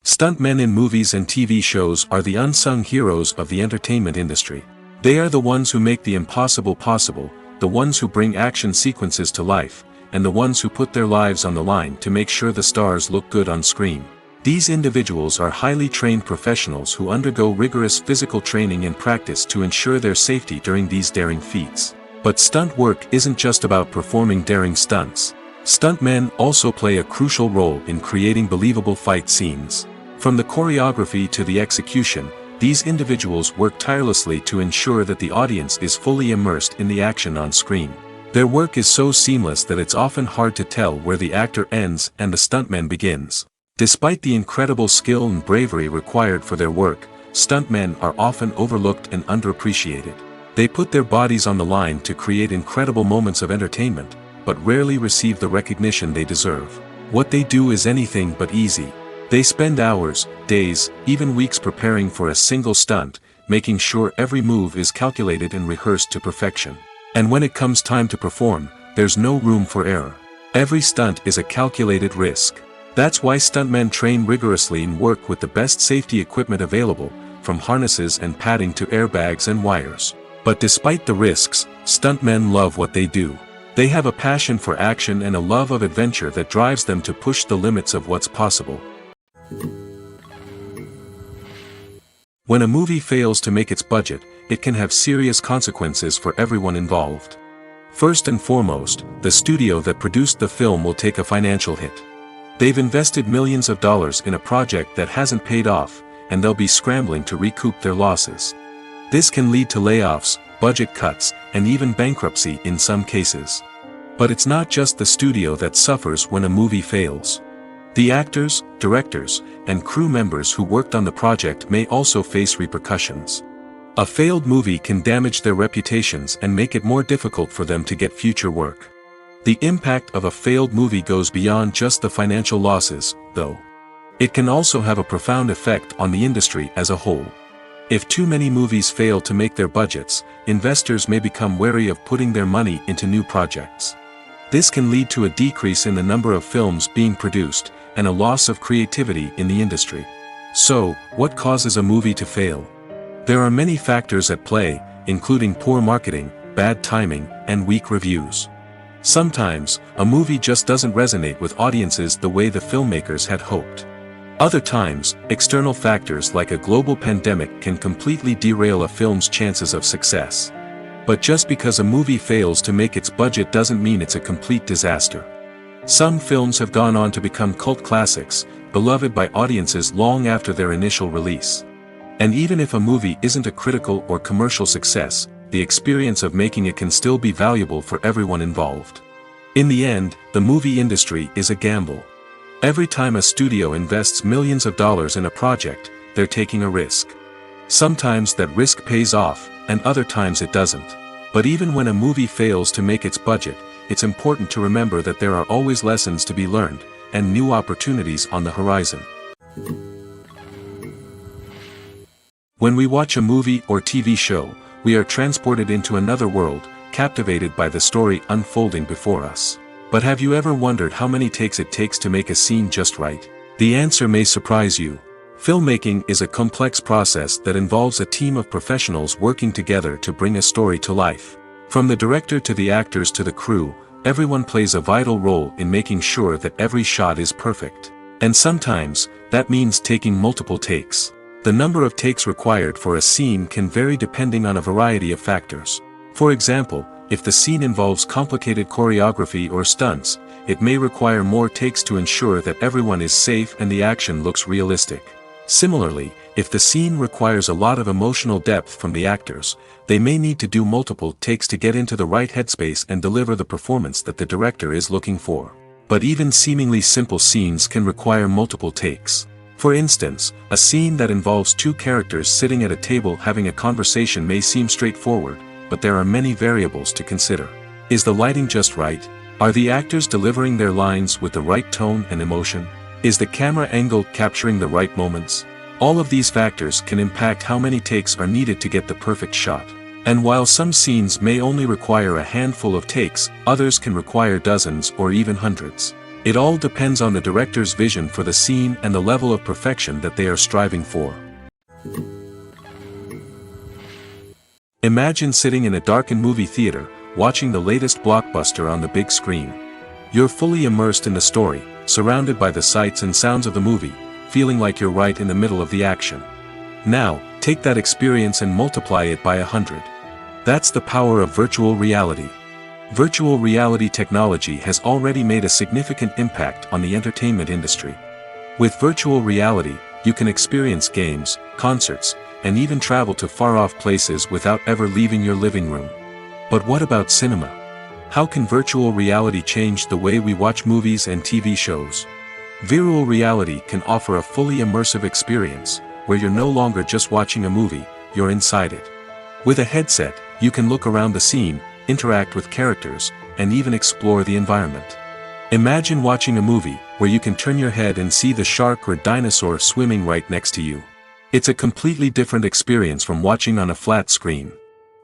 Stuntmen in movies and TV shows are the unsung heroes of the entertainment industry. They are the ones who make the impossible possible, the ones who bring action sequences to life, and the ones who put their lives on the line to make sure the stars look good on screen. These individuals are highly trained professionals who undergo rigorous physical training and practice to ensure their safety during these daring feats. But stunt work isn't just about performing daring stunts. Stuntmen also play a crucial role in creating believable fight scenes. From the choreography to the execution, these individuals work tirelessly to ensure that the audience is fully immersed in the action on screen. Their work is so seamless that it's often hard to tell where the actor ends and the stuntman begins. Despite the incredible skill and bravery required for their work, stuntmen are often overlooked and underappreciated. They put their bodies on the line to create incredible moments of entertainment, but rarely receive the recognition they deserve. What they do is anything but easy. They spend hours, days, even weeks preparing for a single stunt, making sure every move is calculated and rehearsed to perfection. And when it comes time to perform, there's no room for error. Every stunt is a calculated risk. That's why stuntmen train rigorously and work with the best safety equipment available, from harnesses and padding to airbags and wires. But despite the risks, stuntmen love what they do. They have a passion for action and a love of adventure that drives them to push the limits of what's possible. When a movie fails to make its budget, it can have serious consequences for everyone involved. First and foremost, the studio that produced the film will take a financial hit. They've invested millions of dollars in a project that hasn't paid off, and they'll be scrambling to recoup their losses. This can lead to layoffs, budget cuts, and even bankruptcy in some cases. But it's not just the studio that suffers when a movie fails. The actors, directors, and crew members who worked on the project may also face repercussions. A failed movie can damage their reputations and make it more difficult for them to get future work. The impact of a failed movie goes beyond just the financial losses, though. It can also have a profound effect on the industry as a whole. If too many movies fail to make their budgets, investors may become wary of putting their money into new projects. This can lead to a decrease in the number of films being produced, and a loss of creativity in the industry. So, what causes a movie to fail? There are many factors at play, including poor marketing, bad timing, and weak reviews. Sometimes, a movie just doesn't resonate with audiences the way the filmmakers had hoped. Other times, external factors like a global pandemic can completely derail a film's chances of success. But just because a movie fails to make its budget doesn't mean it's a complete disaster. Some films have gone on to become cult classics, beloved by audiences long after their initial release. And even if a movie isn't a critical or commercial success, the experience of making it can still be valuable for everyone involved. In the end, the movie industry is a gamble. Every time a studio invests millions of dollars in a project, they're taking a risk. Sometimes that risk pays off, and other times it doesn't. But even when a movie fails to make its budget, it's important to remember that there are always lessons to be learned, and new opportunities on the horizon. When we watch a movie or TV show, we are transported into another world, captivated by the story unfolding before us. But have you ever wondered how many takes it takes to make a scene just right? The answer may surprise you. Filmmaking is a complex process that involves a team of professionals working together to bring a story to life. From the director to the actors to the crew, everyone plays a vital role in making sure that every shot is perfect. And sometimes, that means taking multiple takes. The number of takes required for a scene can vary depending on a variety of factors. For example, if the scene involves complicated choreography or stunts, it may require more takes to ensure that everyone is safe and the action looks realistic. Similarly, if the scene requires a lot of emotional depth from the actors, they may need to do multiple takes to get into the right headspace and deliver the performance that the director is looking for. But even seemingly simple scenes can require multiple takes. For instance, a scene that involves two characters sitting at a table having a conversation may seem straightforward, but there are many variables to consider. Is the lighting just right? Are the actors delivering their lines with the right tone and emotion? Is the camera angle capturing the right moments? All of these factors can impact how many takes are needed to get the perfect shot. And while some scenes may only require a handful of takes, others can require dozens or even hundreds. It all depends on the director's vision for the scene and the level of perfection that they are striving for. Imagine sitting in a darkened movie theater, watching the latest blockbuster on the big screen. You're fully immersed in the story, surrounded by the sights and sounds of the movie, feeling like you're right in the middle of the action. Now, take that experience and multiply it by 100. That's the power of virtual reality. Virtual reality technology has already made a significant impact on the entertainment industry. With virtual reality, you can experience games, concerts, and even travel to far-off places without ever leaving your living room. But what about cinema? How can virtual reality change the way we watch movies and TV shows? Virtual reality can offer a fully immersive experience, where you're no longer just watching a movie, you're inside it. With a headset, you can look around the scene, interact with characters, and even explore the environment. Imagine watching a movie, where you can turn your head and see the shark or dinosaur swimming right next to you. It's a completely different experience from watching on a flat screen.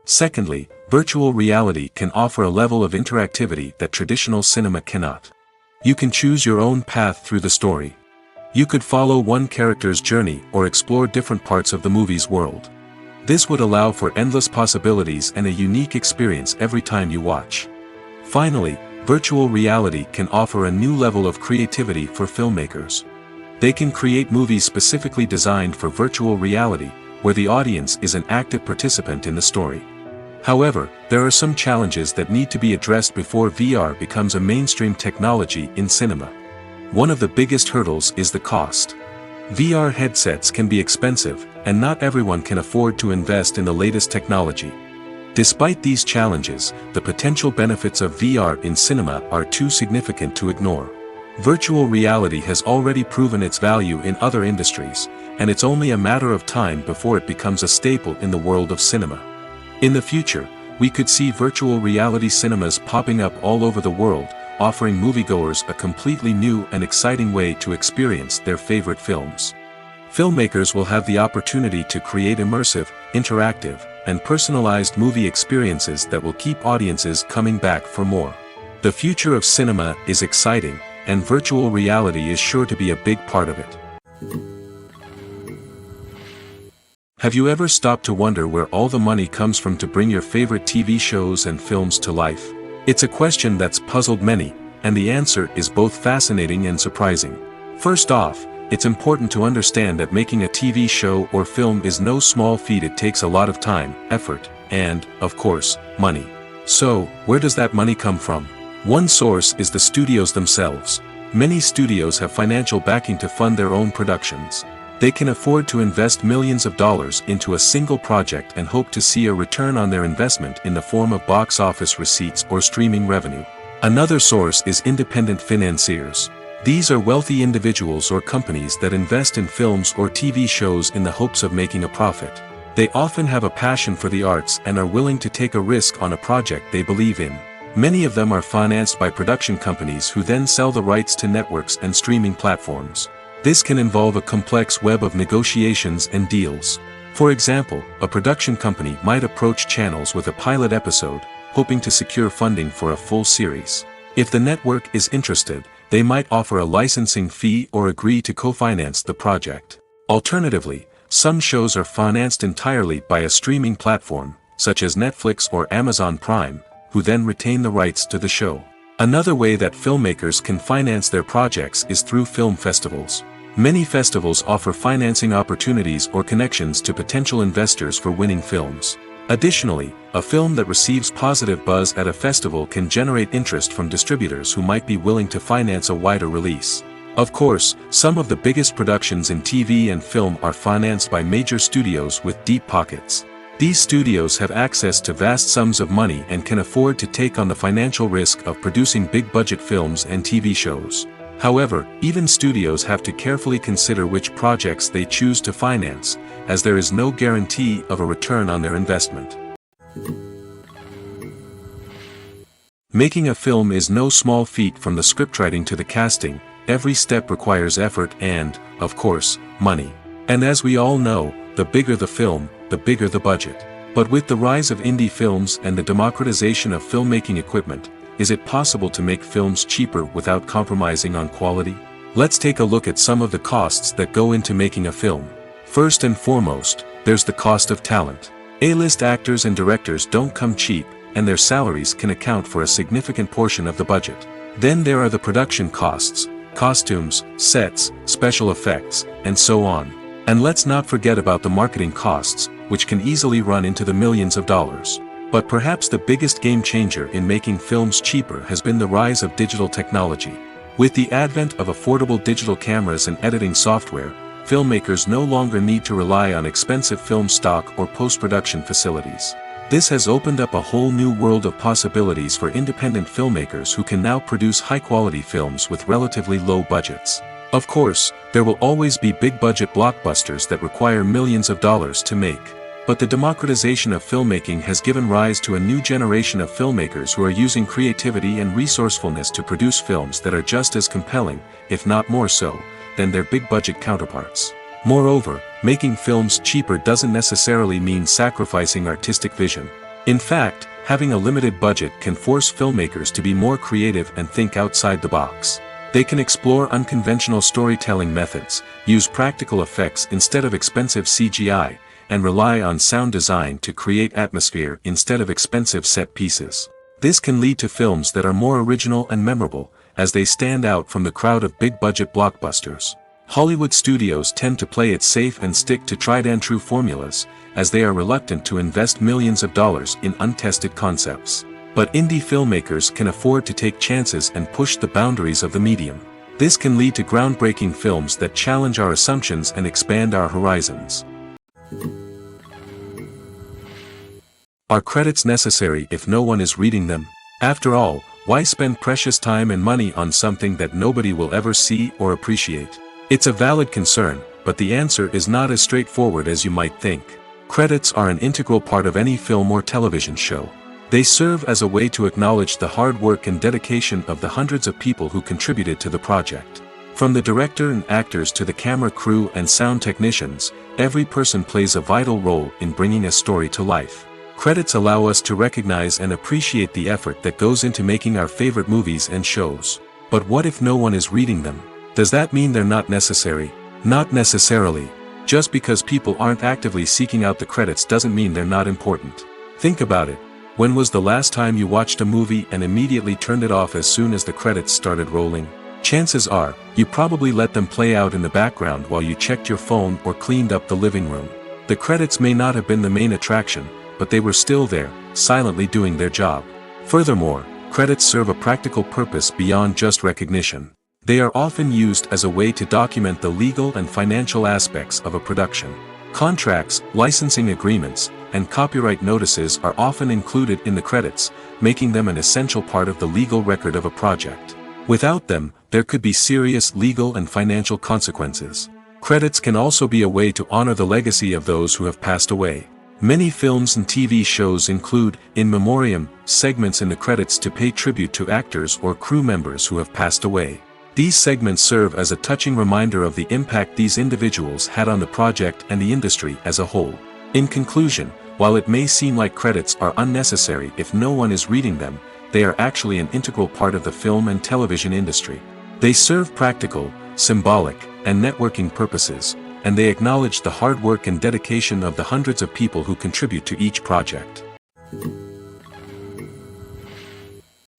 Secondly, virtual reality can offer a level of interactivity that traditional cinema cannot. You can choose your own path through the story. You could follow one character's journey or explore different parts of the movie's world. This would allow for endless possibilities and a unique experience every time you watch. Finally, virtual reality can offer a new level of creativity for filmmakers. They can create movies specifically designed for virtual reality, where the audience is an active participant in the story. However, there are some challenges that need to be addressed before VR becomes a mainstream technology in cinema. One of the biggest hurdles is the cost. VR headsets can be expensive, and not everyone can afford to invest in the latest technology. Despite these challenges, the potential benefits of VR in cinema are too significant to ignore. Virtual reality has already proven its value in other industries, and it's only a matter of time before it becomes a staple in the world of cinema. In the future, we could see virtual reality cinemas popping up all over the world, offering moviegoers a completely new and exciting way to experience their favorite films. Filmmakers will have the opportunity to create immersive, interactive, and personalized movie experiences that will keep audiences coming back for more. The future of cinema is exciting, and virtual reality is sure to be a big part of it. Have you ever stopped to wonder where all the money comes from to bring your favorite TV shows and films to life? It's a question that's puzzled many, and the answer is both fascinating and surprising. First off, it's important to understand that making a TV show or film is no small feat. It takes a lot of time, effort, and, of course, money. So, where does that money come from? One source is the studios themselves. Many studios have financial backing to fund their own productions. They can afford to invest millions of dollars into a single project and hope to see a return on their investment in the form of box office receipts or streaming revenue. Another source is independent financiers. These are wealthy individuals or companies that invest in films or TV shows in the hopes of making a profit. They often have a passion for the arts and are willing to take a risk on a project they believe in. Many of them are financed by production companies who then sell the rights to networks and streaming platforms. This can involve a complex web of negotiations and deals. For example, a production company might approach channels with a pilot episode, hoping to secure funding for a full series. If the network is interested, they might offer a licensing fee or agree to co-finance the project. Alternatively, some shows are financed entirely by a streaming platform, such as Netflix or Amazon Prime, who then retain the rights to the show. Another way that filmmakers can finance their projects is through film festivals. Many festivals offer financing opportunities or connections to potential investors for winning films. Additionally, a film that receives positive buzz at a festival can generate interest from distributors who might be willing to finance a wider release. Of course, some of the biggest productions in TV and film are financed by major studios with deep pockets. These studios have access to vast sums of money and can afford to take on the financial risk of producing big-budget films and TV shows. However, even studios have to carefully consider which projects they choose to finance, as there is no guarantee of a return on their investment. Making a film is no small feat. From the scriptwriting to the casting, every step requires effort and, of course, money. And as we all know, the bigger the film, the bigger the budget. But with the rise of indie films and the democratization of filmmaking equipment, is it possible to make films cheaper without compromising on quality? Let's take a look at some of the costs that go into making a film. First and foremost, there's the cost of talent. A-list actors and directors don't come cheap, and their salaries can account for a significant portion of the budget. Then there are the production costs, costumes, sets, special effects, and so on. And let's not forget about the marketing costs, which can easily run into the millions of dollars. But perhaps the biggest game changer in making films cheaper has been the rise of digital technology. With the advent of affordable digital cameras and editing software, filmmakers no longer need to rely on expensive film stock or post-production facilities. This has opened up a whole new world of possibilities for independent filmmakers who can now produce high-quality films with relatively low budgets. Of course, there will always be big-budget blockbusters that require millions of dollars to make. But the democratization of filmmaking has given rise to a new generation of filmmakers who are using creativity and resourcefulness to produce films that are just as compelling, if not more so, than their big-budget counterparts. Moreover, making films cheaper doesn't necessarily mean sacrificing artistic vision. In fact, having a limited budget can force filmmakers to be more creative and think outside the box. They can explore unconventional storytelling methods, use practical effects instead of expensive CGI, and rely on sound design to create atmosphere instead of expensive set pieces. This can lead to films that are more original and memorable, as they stand out from the crowd of big-budget blockbusters. Hollywood studios tend to play it safe and stick to tried-and-true formulas, as they are reluctant to invest millions of dollars in untested concepts. But indie filmmakers can afford to take chances and push the boundaries of the medium. This can lead to groundbreaking films that challenge our assumptions and expand our horizons. Are credits necessary if no one is reading them? After all, why spend precious time and money on something that nobody will ever see or appreciate? It's a valid concern, but the answer is not as straightforward as you might think. Credits are an integral part of any film or television show. They serve as a way to acknowledge the hard work and dedication of the hundreds of people who contributed to the project. From the director and actors to the camera crew and sound technicians, every person plays a vital role in bringing a story to life. Credits allow us to recognize and appreciate the effort that goes into making our favorite movies and shows. But what if no one is reading them? Does that mean they're not necessary? Not necessarily. Just because people aren't actively seeking out the credits doesn't mean they're not important. Think about it. When was the last time you watched a movie and immediately turned it off as soon as the credits started rolling? Chances are, you probably let them play out in the background while you checked your phone or cleaned up the living room. The credits may not have been the main attraction, but they were still there, silently doing their job. Furthermore, credits serve a practical purpose beyond just recognition. They are often used as a way to document the legal and financial aspects of a production. Contracts, licensing agreements, and copyright notices are often included in the credits, making them an essential part of the legal record of a project. Without them, there could be serious legal and financial consequences. Credits can also be a way to honor the legacy of those who have passed away. Many films and TV shows include, in memoriam, segments in the credits to pay tribute to actors or crew members who have passed away. These segments serve as a touching reminder of the impact these individuals had on the project and the industry as a whole. In conclusion, while it may seem like credits are unnecessary if no one is reading them, they are actually an integral part of the film and television industry. They serve practical, symbolic, and networking purposes, and they acknowledge the hard work and dedication of the hundreds of people who contribute to each project.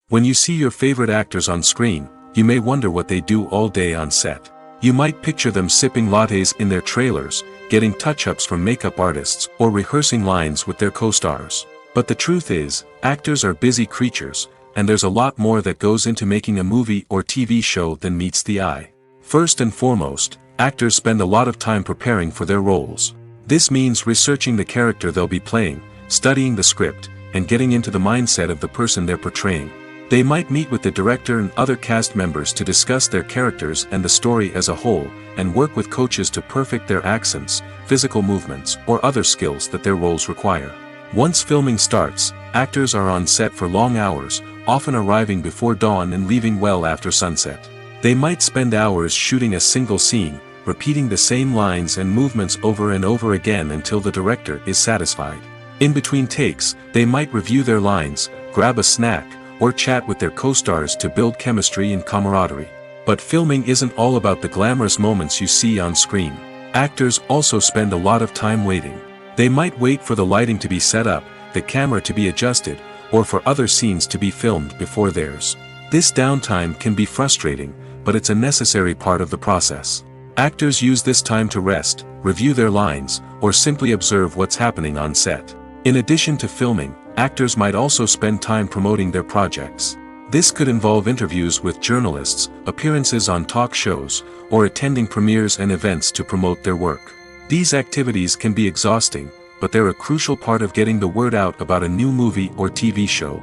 When you see your favorite actors on screen, you may wonder what they do all day on set. You might picture them sipping lattes in their trailers, getting touch-ups from makeup artists, or rehearsing lines with their co-stars. But the truth is, actors are busy creatures, and there's a lot more that goes into making a movie or TV show than meets the eye. First and foremost, actors spend a lot of time preparing for their roles. This means researching the character they'll be playing, studying the script, and getting into the mindset of the person they're portraying. They might meet with the director and other cast members to discuss their characters and the story as a whole, and work with coaches to perfect their accents, physical movements, or other skills that their roles require. Once filming starts, actors are on set for long hours, often arriving before dawn and leaving well after sunset. They might spend hours shooting a single scene, repeating the same lines and movements over and over again until the director is satisfied. In between takes, they might review their lines, grab a snack, or chat with their co-stars to build chemistry and camaraderie. But filming isn't all about the glamorous moments you see on screen. Actors also spend a lot of time waiting. They might wait for the lighting to be set up, the camera to be adjusted, or for other scenes to be filmed before theirs. This downtime can be frustrating, but it's a necessary part of the process. Actors use this time to rest, review their lines, or simply observe what's happening on set. In addition to filming, actors might also spend time promoting their projects. This could involve interviews with journalists, appearances on talk shows, or attending premieres and events to promote their work. These activities can be exhausting, but they're a crucial part of getting the word out about a new movie or TV show.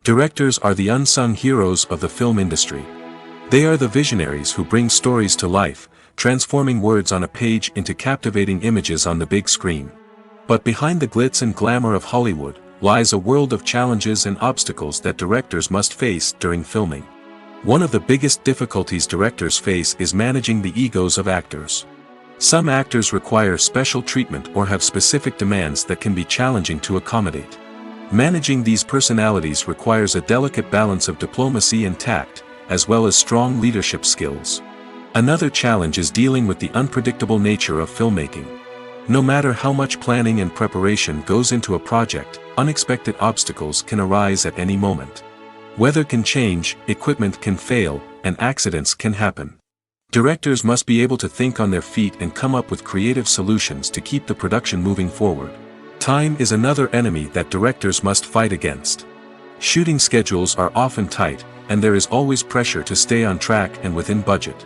Directors are the unsung heroes of the film industry. They are the visionaries who bring stories to life, transforming words on a page into captivating images on the big screen. But behind the glitz and glamour of Hollywood, lies a world of challenges and obstacles that directors must face during filming. One of the biggest difficulties directors face is managing the egos of actors. Some actors require special treatment or have specific demands that can be challenging to accommodate. Managing these personalities requires a delicate balance of diplomacy and tact, as well as strong leadership skills. Another challenge is dealing with the unpredictable nature of filmmaking. No matter how much planning and preparation goes into a project, unexpected obstacles can arise at any moment. Weather can change, equipment can fail, and accidents can happen. Directors must be able to think on their feet and come up with creative solutions to keep the production moving forward. Time is another enemy that directors must fight against. Shooting schedules are often tight, and there is always pressure to stay on track and within budget.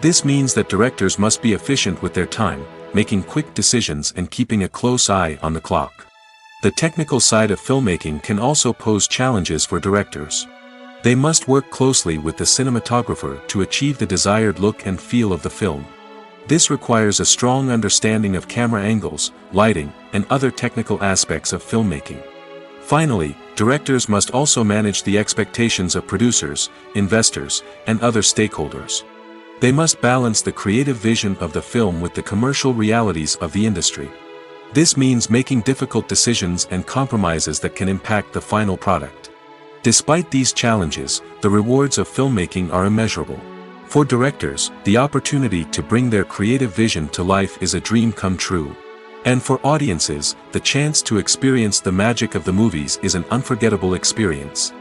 This means that directors must be efficient with their time, making quick decisions and keeping a close eye on the clock. The technical side of filmmaking can also pose challenges for directors. They must work closely with the cinematographer to achieve the desired look and feel of the film. This requires a strong understanding of camera angles, lighting, and other technical aspects of filmmaking. Finally, directors must also manage the expectations of producers, investors, and other stakeholders. They must balance the creative vision of the film with the commercial realities of the industry. This means making difficult decisions and compromises that can impact the final product. Despite these challenges, the rewards of filmmaking are immeasurable. For directors, the opportunity to bring their creative vision to life is a dream come true. And for audiences, the chance to experience the magic of the movies is an unforgettable experience.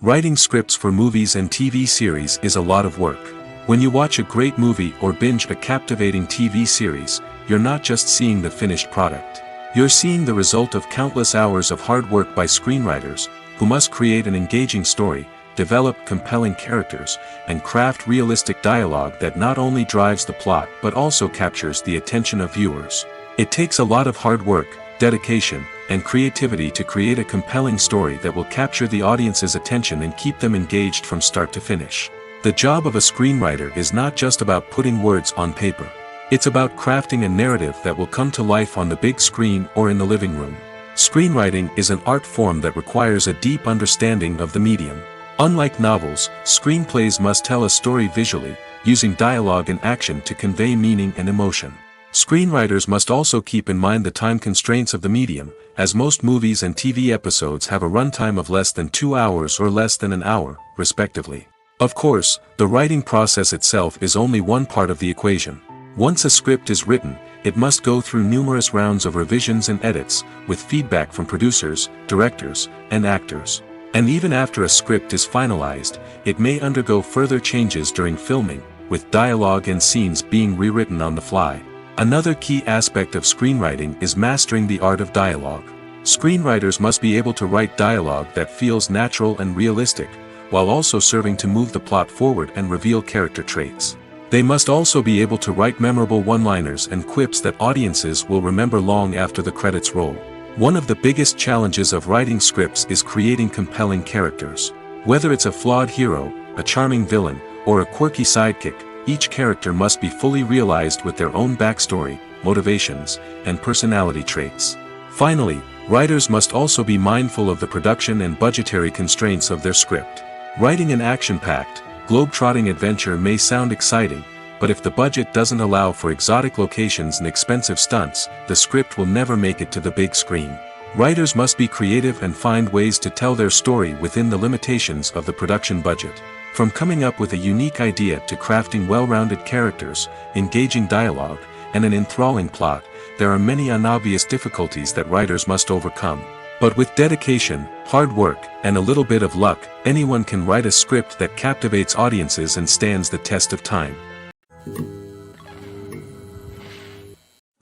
Writing scripts for movies and TV series is a lot of work. When you watch a great movie or binge a captivating TV series, you're not just seeing the finished product. You're seeing the result of countless hours of hard work by screenwriters, who must create an engaging story, develop compelling characters, and craft realistic dialogue that not only drives the plot but also captures the attention of viewers. It takes a lot of hard work, dedication, and creativity to create a compelling story that will capture the audience's attention and keep them engaged from start to finish. The job of a screenwriter is not just about putting words on paper. It's about crafting a narrative that will come to life on the big screen or in the living room. Screenwriting is an art form that requires a deep understanding of the medium. Unlike novels, screenplays must tell a story visually, using dialogue and action to convey meaning and emotion. Screenwriters must also keep in mind the time constraints of the medium, as most movies and TV episodes have a runtime of less than 2 hours or less than an hour, respectively. Of course, the writing process itself is only one part of the equation. Once a script is written, it must go through numerous rounds of revisions and edits, with feedback from producers, directors, and actors. And even after a script is finalized, it may undergo further changes during filming, with dialogue and scenes being rewritten on the fly. Another key aspect of screenwriting is mastering the art of dialogue. Screenwriters must be able to write dialogue that feels natural and realistic, while also serving to move the plot forward and reveal character traits. They must also be able to write memorable one-liners and quips that audiences will remember long after the credits roll. One of the biggest challenges of writing scripts is creating compelling characters. Whether it's a flawed hero, a charming villain, or a quirky sidekick, each character must be fully realized with their own backstory, motivations, and personality traits. Finally, writers must also be mindful of the production and budgetary constraints of their script. Writing an action-packed, globe-trotting adventure may sound exciting, but if the budget doesn't allow for exotic locations and expensive stunts, the script will never make it to the big screen. Writers must be creative and find ways to tell their story within the limitations of the production budget. From coming up with a unique idea to crafting well-rounded characters, engaging dialogue, and an enthralling plot, there are many unobvious difficulties that writers must overcome. But with dedication, hard work, and a little bit of luck, anyone can write a script that captivates audiences and stands the test of time.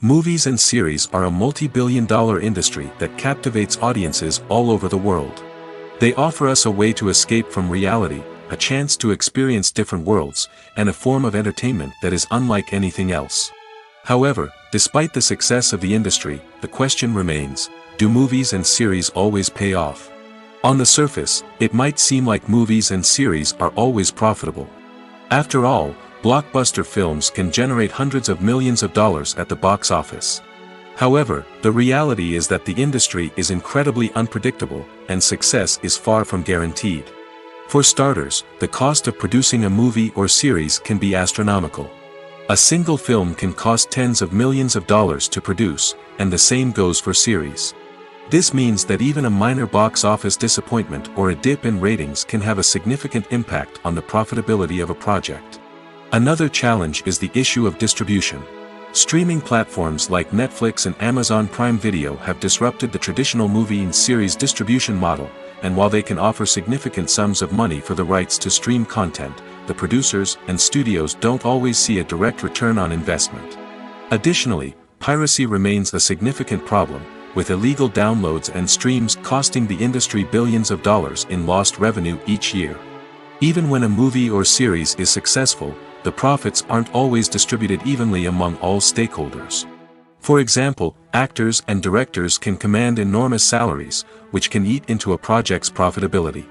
Movies and series are a multi-billion-dollar industry that captivates audiences all over the world. They offer us a way to escape from reality, a chance to experience different worlds, and a form of entertainment that is unlike anything else. However, despite the success of the industry, the question remains, do movies and series always pay off? On the surface, it might seem like movies and series are always profitable. After all, blockbuster films can generate hundreds of millions of dollars at the box office. However, the reality is that the industry is incredibly unpredictable, and success is far from guaranteed. For starters, the cost of producing a movie or series can be astronomical. A single film can cost tens of millions of dollars to produce, and the same goes for series. This means that even a minor box office disappointment or a dip in ratings can have a significant impact on the profitability of a project. Another challenge is the issue of distribution. Streaming platforms like Netflix and Amazon Prime Video have disrupted the traditional movie and series distribution model, and while they can offer significant sums of money for the rights to stream content, the producers and studios don't always see a direct return on investment. Additionally, piracy remains a significant problem, with illegal downloads and streams costing the industry billions of dollars in lost revenue each year. Even when a movie or series is successful, the profits aren't always distributed evenly among all stakeholders. For example, actors and directors can command enormous salaries, which can eat into a project's profitability.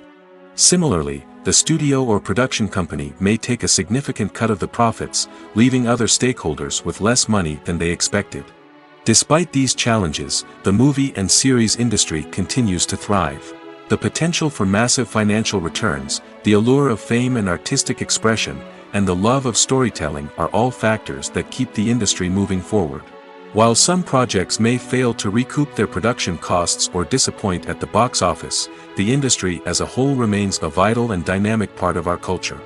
Similarly, the studio or production company may take a significant cut of the profits, leaving other stakeholders with less money than they expected. Despite these challenges, the movie and series industry continues to thrive. The potential for massive financial returns, the allure of fame and artistic expression, and the love of storytelling are all factors that keep the industry moving forward. While some projects may fail to recoup their production costs or disappoint at the box office, the industry as a whole remains a vital and dynamic part of our culture.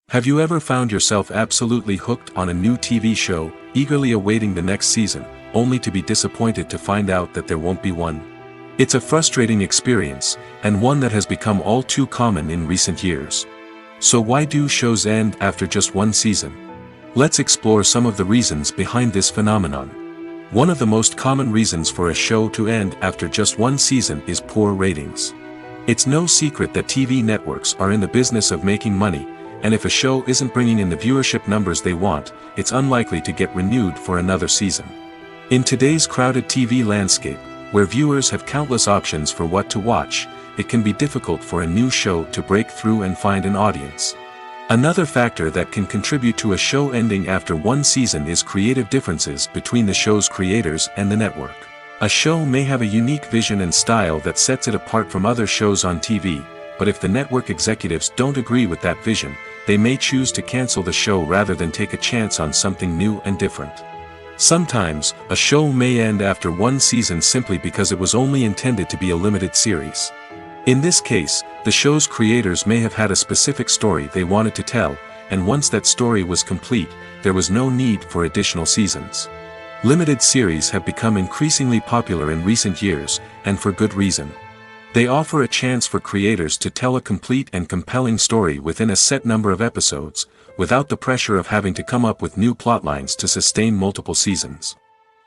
Have you ever found yourself absolutely hooked on a new TV show, eagerly awaiting the next season, only to be disappointed to find out that there won't be one? It's a frustrating experience, and one that has become all too common in recent years. So why do shows end after just one season? Let's explore some of the reasons behind this phenomenon. One of the most common reasons for a show to end after just one season is poor ratings. It's no secret that TV networks are in the business of making money, and if a show isn't bringing in the viewership numbers they want, it's unlikely to get renewed for another season. In today's crowded TV landscape, where viewers have countless options for what to watch, it can be difficult for a new show to break through and find an audience. Another factor that can contribute to a show ending after one season is creative differences between the show's creators and the network. A show may have a unique vision and style that sets it apart from other shows on TV, but if the network executives don't agree with that vision, they may choose to cancel the show rather than take a chance on something new and different. Sometimes, a show may end after one season simply because it was only intended to be a limited series. In this case, the show's creators may have had a specific story they wanted to tell, and once that story was complete, there was no need for additional seasons. Limited series have become increasingly popular in recent years, and for good reason. They offer a chance for creators to tell a complete and compelling story within a set number of episodes, without the pressure of having to come up with new plotlines to sustain multiple seasons.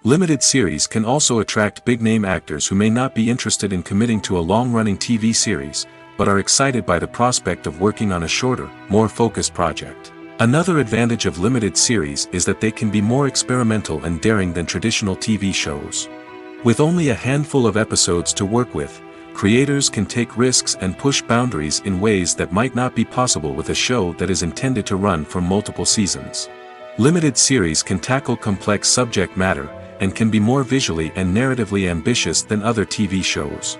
Limited series can also attract big-name actors who may not be interested in committing to a long-running TV series, but are excited by the prospect of working on a shorter, more focused project. Another advantage of limited series is that they can be more experimental and daring than traditional TV shows. With only a handful of episodes to work with, creators can take risks and push boundaries in ways that might not be possible with a show that is intended to run for multiple seasons. Limited series can tackle complex subject matter, and can be more visually and narratively ambitious than other TV shows.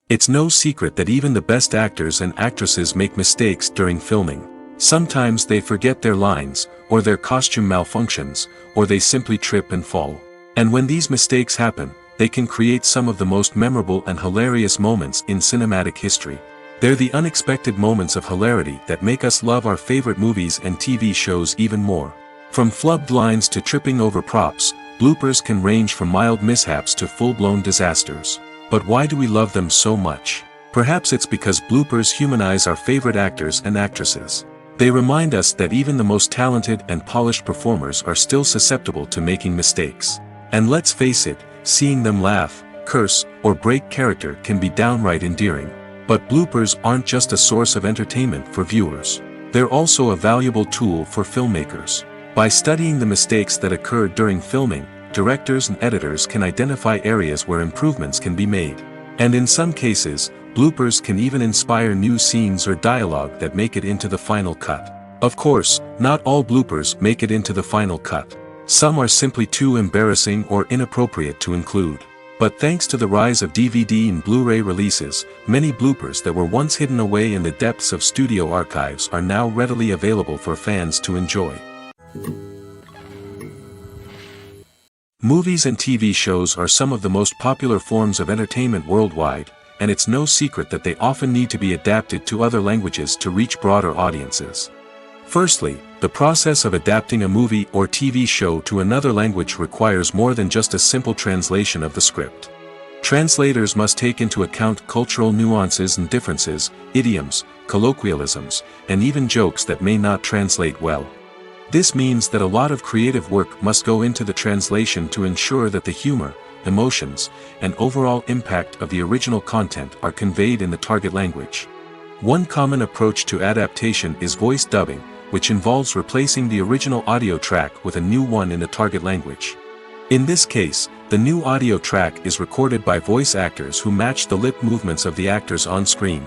It's no secret that even the best actors and actresses make mistakes during filming. Sometimes they forget their lines, or their costume malfunctions, or they simply trip and fall. And when these mistakes happen, they can create some of the most memorable and hilarious moments in cinematic history. They're the unexpected moments of hilarity that make us love our favorite movies and TV shows even more. From flubbed lines to tripping over props, bloopers can range from mild mishaps to full-blown disasters. But why do we love them so much? Perhaps it's because bloopers humanize our favorite actors and actresses. They remind us that even the most talented and polished performers are still susceptible to making mistakes. And let's face it, seeing them laugh, curse, or break character can be downright endearing. But bloopers aren't just a source of entertainment for viewers. They're also a valuable tool for filmmakers. By studying the mistakes that occurred during filming, directors and editors can identify areas where improvements can be made. And in some cases, bloopers can even inspire new scenes or dialogue that make it into the final cut. Of course, not all bloopers make it into the final cut. Some are simply too embarrassing or inappropriate to include. But thanks to the rise of DVD and Blu-ray releases, many bloopers that were once hidden away in the depths of studio archives are now readily available for fans to enjoy. Movies and TV shows are some of the most popular forms of entertainment worldwide, and it's no secret that they often need to be adapted to other languages to reach broader audiences. Firstly, the process of adapting a movie or TV show to another language requires more than just a simple translation of the script. Translators must take into account cultural nuances and differences, idioms, colloquialisms, and even jokes that may not translate well. This means that a lot of creative work must go into the translation to ensure that the humor, emotions, and overall impact of the original content are conveyed in the target language. One common approach to adaptation is voice dubbing, which involves replacing the original audio track with a new one in the target language. In this case, the new audio track is recorded by voice actors who match the lip movements of the actors on screen.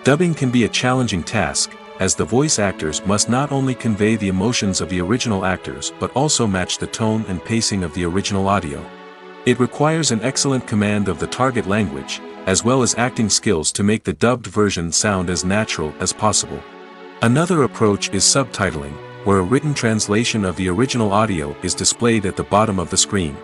Dubbing can be a challenging task, as the voice actors must not only convey the emotions of the original actors but also match the tone and pacing of the original audio. It requires an excellent command of the target language, as well as acting skills to make the dubbed version sound as natural as possible. Another approach is subtitling, where a written translation of the original audio is displayed at the bottom of the screen.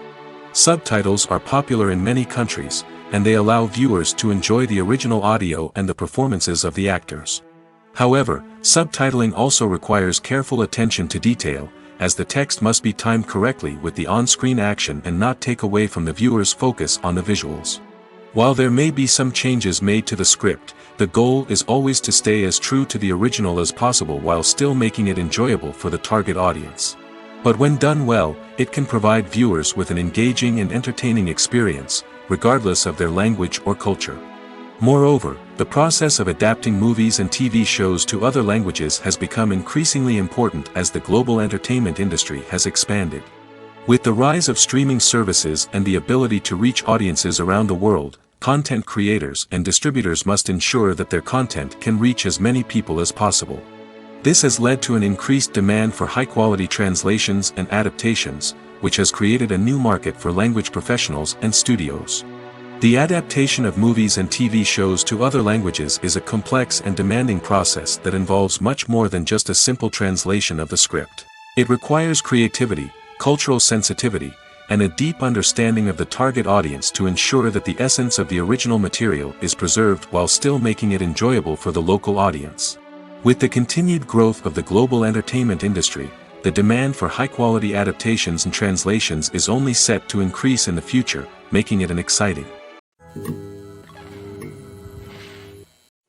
Subtitles are popular in many countries, and they allow viewers to enjoy the original audio and the performances of the actors. However, subtitling also requires careful attention to detail, as the text must be timed correctly with the on-screen action and not take away from the viewer's focus on the visuals. While there may be some changes made to the script, the goal is always to stay as true to the original as possible while still making it enjoyable for the target audience. But when done well, it can provide viewers with an engaging and entertaining experience, regardless of their language or culture. Moreover, the process of adapting movies and TV shows to other languages has become increasingly important as the global entertainment industry has expanded. With the rise of streaming services and the ability to reach audiences around the world, content creators and distributors must ensure that their content can reach as many people as possible. This has led to an increased demand for high-quality translations and adaptations, which has created a new market for language professionals and studios. The adaptation of movies and TV shows to other languages is a complex and demanding process that involves much more than just a simple translation of the script. It requires creativity, cultural sensitivity, and a deep understanding of the target audience to ensure that the essence of the original material is preserved while still making it enjoyable for the local audience. With the continued growth of the global entertainment industry, the demand for high-quality adaptations and translations is only set to increase in the future, making it an exciting.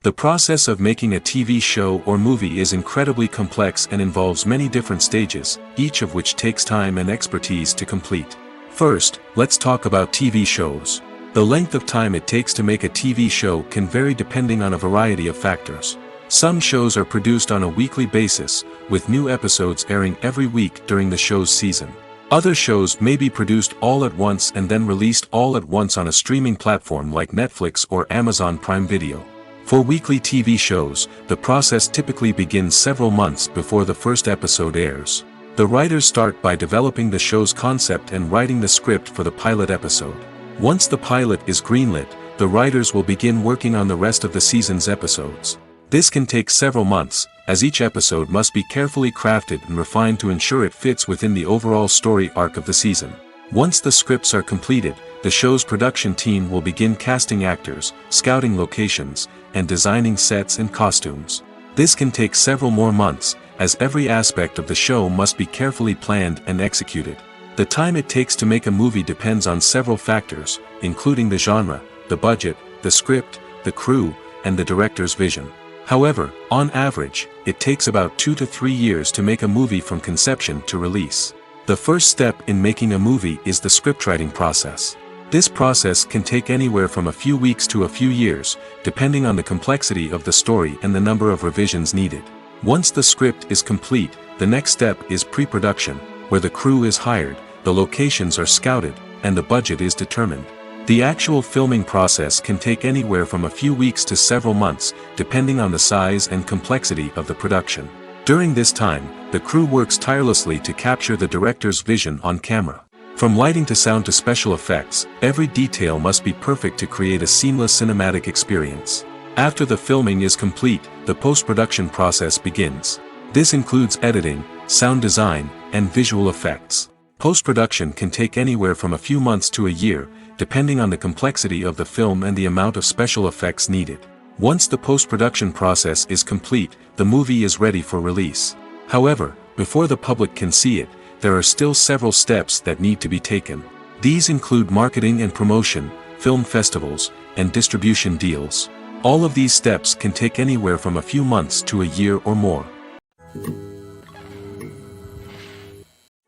The process of making a TV show or movie is incredibly complex and involves many different stages, each of which takes time and expertise to complete. First, let's talk about TV shows. The length of time it takes to make a TV show can vary depending on a variety of factors. Some shows are produced on a weekly basis, with new episodes airing every week during the show's season. Other shows may be produced all at once and then released all at once on a streaming platform like Netflix or Amazon Prime Video. For weekly TV shows, the process typically begins several months before the first episode airs. The writers start by developing the show's concept and writing the script for the pilot episode. Once the pilot is greenlit, the writers will begin working on the rest of the season's episodes. This can take several months, as each episode must be carefully crafted and refined to ensure it fits within the overall story arc of the season. Once the scripts are completed, the show's production team will begin casting actors, scouting locations, and designing sets and costumes. This can take several more months, as every aspect of the show must be carefully planned and executed. The time it takes to make a movie depends on several factors, including the genre, the budget, the script, the crew, and the director's vision. However, on average, it takes about 2 to 3 years to make a movie from conception to release. The first step in making a movie is the scriptwriting process. This process can take anywhere from a few weeks to a few years, depending on the complexity of the story and the number of revisions needed. Once the script is complete, the next step is pre-production, where the crew is hired, the locations are scouted, and the budget is determined. The actual filming process can take anywhere from a few weeks to several months, depending on the size and complexity of the production. During this time, the crew works tirelessly to capture the director's vision on camera. From lighting to sound to special effects, every detail must be perfect to create a seamless cinematic experience. After the filming is complete, the post-production process begins. This includes editing, sound design, and visual effects. Post-production can take anywhere from a few months to a year, depending on the complexity of the film and the amount of special effects needed. Once the post-production process is complete, the movie is ready for release. However, before the public can see it, there are still several steps that need to be taken. These include marketing and promotion, film festivals, and distribution deals. All of these steps can take anywhere from a few months to a year or more.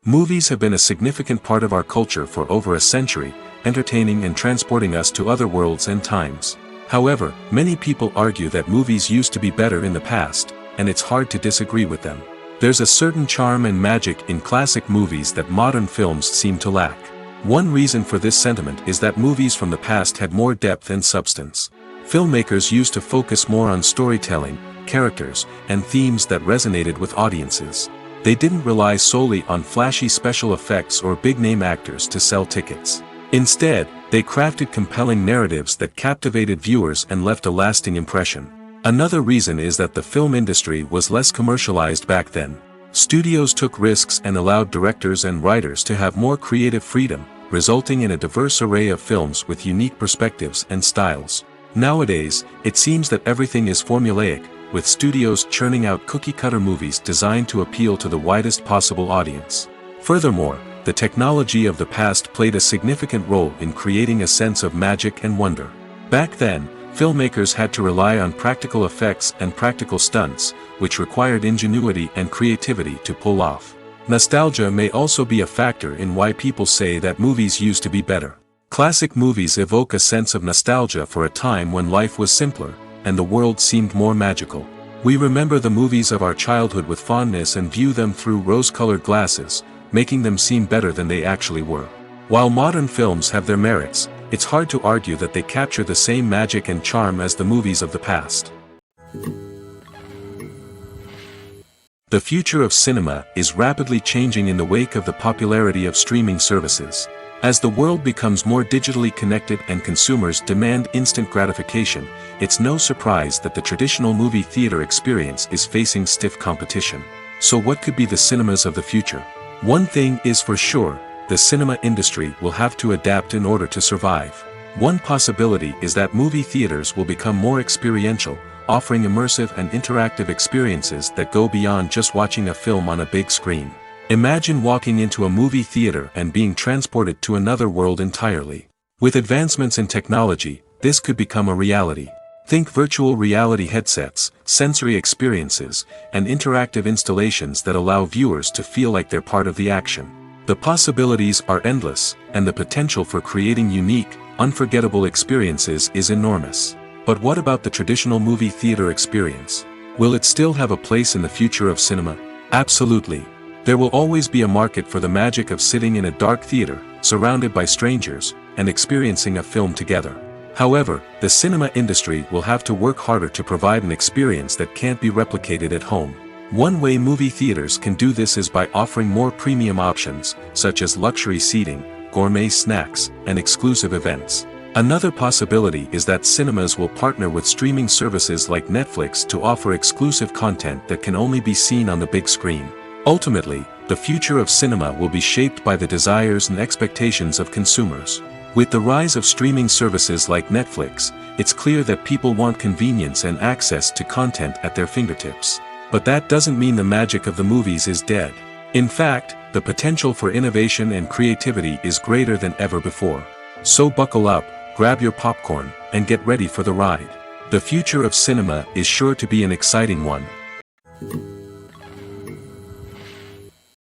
Movies have been a significant part of our culture for over a century, entertaining and transporting us to other worlds and times. However, many people argue that movies used to be better in the past, and it's hard to disagree with them. There's a certain charm and magic in classic movies that modern films seem to lack. One reason for this sentiment is that movies from the past had more depth and substance. Filmmakers used to focus more on storytelling, characters, and themes that resonated with audiences. They didn't rely solely on flashy special effects or big-name actors to sell tickets. Instead, they crafted compelling narratives that captivated viewers and left a lasting impression. Another reason is that the film industry was less commercialized back then. Studios took risks and allowed directors and writers to have more creative freedom, resulting in a diverse array of films with unique perspectives and styles. Nowadays, it seems that everything is formulaic, with studios churning out cookie-cutter movies designed to appeal to the widest possible audience. Furthermore, the technology of the past played a significant role in creating a sense of magic and wonder. Back then, filmmakers had to rely on practical effects and practical stunts, which required ingenuity and creativity to pull off. Nostalgia may also be a factor in why people say that movies used to be better. Classic movies evoke a sense of nostalgia for a time when life was simpler, and the world seemed more magical. We remember the movies of our childhood with fondness and view them through rose-colored glasses, making them seem better than they actually were. While modern films have their merits, it's hard to argue that they capture the same magic and charm as the movies of the past. The future of cinema is rapidly changing in the wake of the popularity of streaming services. As the world becomes more digitally connected and consumers demand instant gratification, it's no surprise that the traditional movie theater experience is facing stiff competition. So what could be the cinemas of the future? One thing is for sure, the cinema industry will have to adapt in order to survive. One possibility is that movie theaters will become more experiential, offering immersive and interactive experiences that go beyond just watching a film on a big screen. Imagine walking into a movie theater and being transported to another world entirely. With advancements in technology, this could become a reality. Think virtual reality headsets, sensory experiences, and interactive installations that allow viewers to feel like they're part of the action. The possibilities are endless, and the potential for creating unique, unforgettable experiences is enormous. But what about the traditional movie theater experience? Will it still have a place in the future of cinema? Absolutely. There will always be a market for the magic of sitting in a dark theater, surrounded by strangers, and experiencing a film together. However, the cinema industry will have to work harder to provide an experience that can't be replicated at home. One way movie theaters can do this is by offering more premium options, such as luxury seating, gourmet snacks, and exclusive events. Another possibility is that cinemas will partner with streaming services like Netflix to offer exclusive content that can only be seen on the big screen. Ultimately, the future of cinema will be shaped by the desires and expectations of consumers. With the rise of streaming services like Netflix, it's clear that people want convenience and access to content at their fingertips. But that doesn't mean the magic of the movies is dead. In fact, the potential for innovation and creativity is greater than ever before. So buckle up, grab your popcorn, and get ready for the ride. The future of cinema is sure to be an exciting one.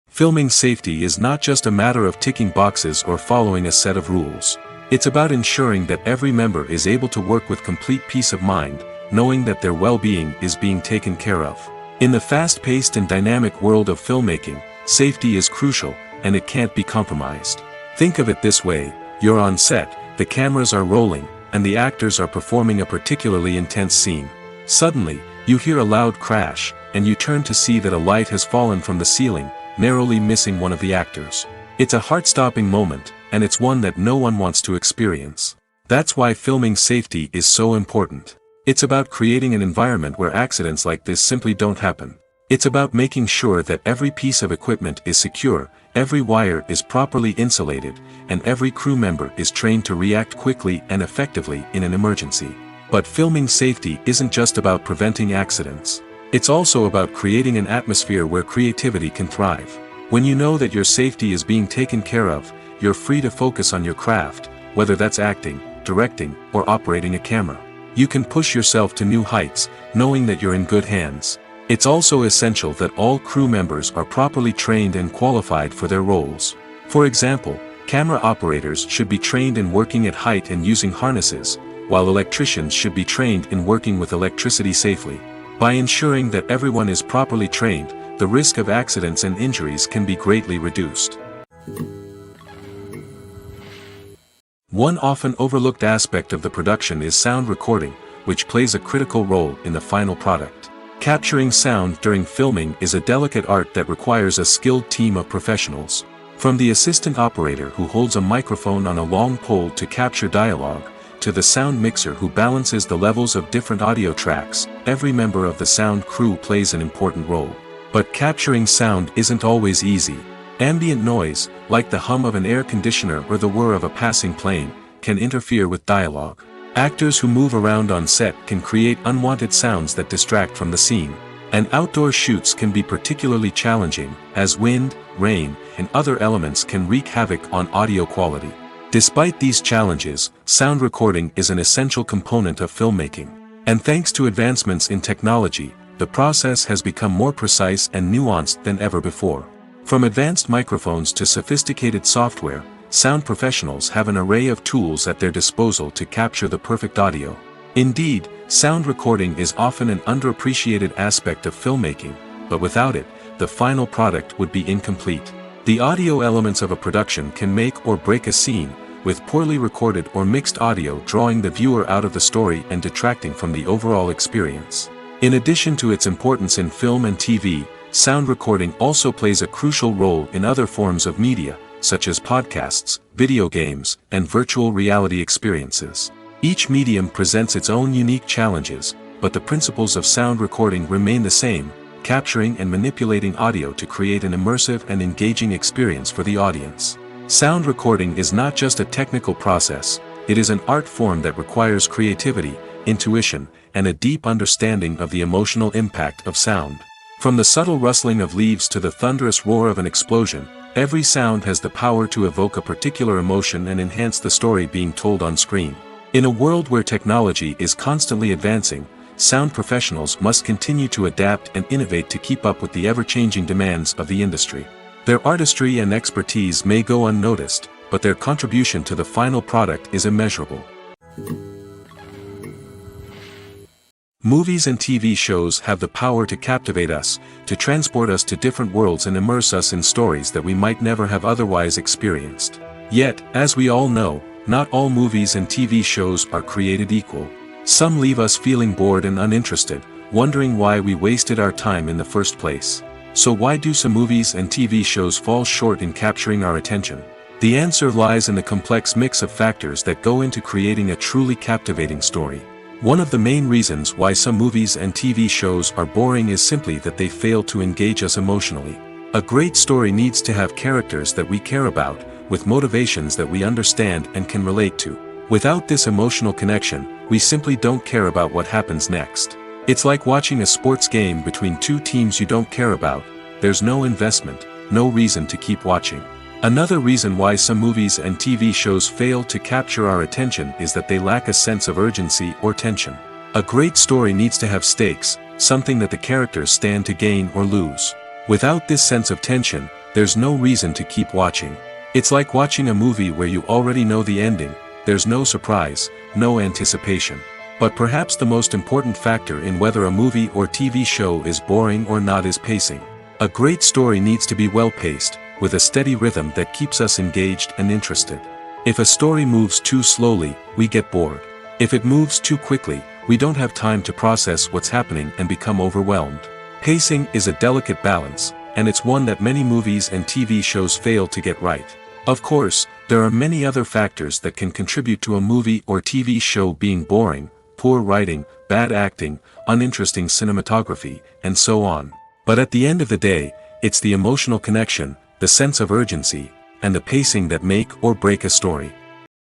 Filming safety is not just a matter of ticking boxes or following a set of rules. It's about ensuring that every member is able to work with complete peace of mind, knowing that their well-being is being taken care of. In the fast-paced and dynamic world of filmmaking, safety is crucial, and it can't be compromised. Think of it this way: you're on set, the cameras are rolling, and the actors are performing a particularly intense scene. Suddenly, you hear a loud crash, and you turn to see that a light has fallen from the ceiling, narrowly missing one of the actors. It's a heart-stopping moment, and it's one that no one wants to experience. That's why filming safety is so important. It's about creating an environment where accidents like this simply don't happen. It's about making sure that every piece of equipment is secure, every wire is properly insulated, and every crew member is trained to react quickly and effectively in an emergency. But filming safety isn't just about preventing accidents. It's also about creating an atmosphere where creativity can thrive. When you know that your safety is being taken care of, you're free to focus on your craft, whether that's acting, directing, or operating a camera. You can push yourself to new heights, knowing that you're in good hands. It's also essential that all crew members are properly trained and qualified for their roles. For example, camera operators should be trained in working at height and using harnesses, while electricians should be trained in working with electricity safely. By ensuring that everyone is properly trained, the risk of accidents and injuries can be greatly reduced. One often overlooked aspect of the production is sound recording, which plays a critical role in the final product. Capturing sound during filming is a delicate art that requires a skilled team of professionals. From the assistant operator who holds a microphone on a long pole to capture dialogue, to the sound mixer who balances the levels of different audio tracks, every member of the sound crew plays an important role. But capturing sound isn't always easy. Ambient noise, like the hum of an air conditioner or the whir of a passing plane, can interfere with dialogue. Actors who move around on set can create unwanted sounds that distract from the scene. And outdoor shoots can be particularly challenging, as wind, rain, and other elements can wreak havoc on audio quality. Despite these challenges, sound recording is an essential component of filmmaking. And thanks to advancements in technology, the process has become more precise and nuanced than ever before. From advanced microphones to sophisticated software, sound professionals have an array of tools at their disposal to capture the perfect audio. Indeed, sound recording is often an underappreciated aspect of filmmaking, but without it, the final product would be incomplete. The audio elements of a production can make or break a scene, with poorly recorded or mixed audio drawing the viewer out of the story and detracting from the overall experience. In addition to its importance in film and TV, sound recording also plays a crucial role in other forms of media, such as podcasts, video games, and virtual reality experiences. Each medium presents its own unique challenges, but the principles of sound recording remain the same: capturing and manipulating audio to create an immersive and engaging experience for the audience. Sound recording is not just a technical process, it is an art form that requires creativity, intuition, and a deep understanding of the emotional impact of sound. From the subtle rustling of leaves to the thunderous roar of an explosion, every sound has the power to evoke a particular emotion and enhance the story being told on screen. In a world where technology is constantly advancing, sound professionals must continue to adapt and innovate to keep up with the ever-changing demands of the industry. Their artistry and expertise may go unnoticed, but their contribution to the final product is immeasurable. Movies and TV shows have the power to captivate us, to transport us to different worlds and immerse us in stories that we might never have otherwise experienced. Yet, as we all know, not all movies and TV shows are created equal. Some leave us feeling bored and uninterested, wondering why we wasted our time in the first place. So why do some movies and TV shows fall short in capturing our attention? The answer lies in the complex mix of factors that go into creating a truly captivating story. One of the main reasons why some movies and TV shows are boring is simply that they fail to engage us emotionally. A great story needs to have characters that we care about, with motivations that we understand and can relate to. Without this emotional connection, we simply don't care about what happens next. It's like watching a sports game between two teams you don't care about. There's no investment, no reason to keep watching. Another reason why some movies and TV shows fail to capture our attention is that they lack a sense of urgency or tension. A great story needs to have stakes, something that the characters stand to gain or lose. Without this sense of tension, there's no reason to keep watching. It's like watching a movie where you already know the ending, there's no surprise, no anticipation. But perhaps the most important factor in whether a movie or TV show is boring or not is pacing. A great story needs to be well-paced, with a steady rhythm that keeps us engaged and interested. If a story moves too slowly, we get bored. If it moves too quickly, we don't have time to process what's happening and become overwhelmed. Pacing is a delicate balance, and it's one that many movies and TV shows fail to get right. Of course, there are many other factors that can contribute to a movie or TV show being boring: poor writing, bad acting, uninteresting cinematography, and so on. But at the end of the day, it's the emotional connection, the sense of urgency, and the pacing that make or break a story.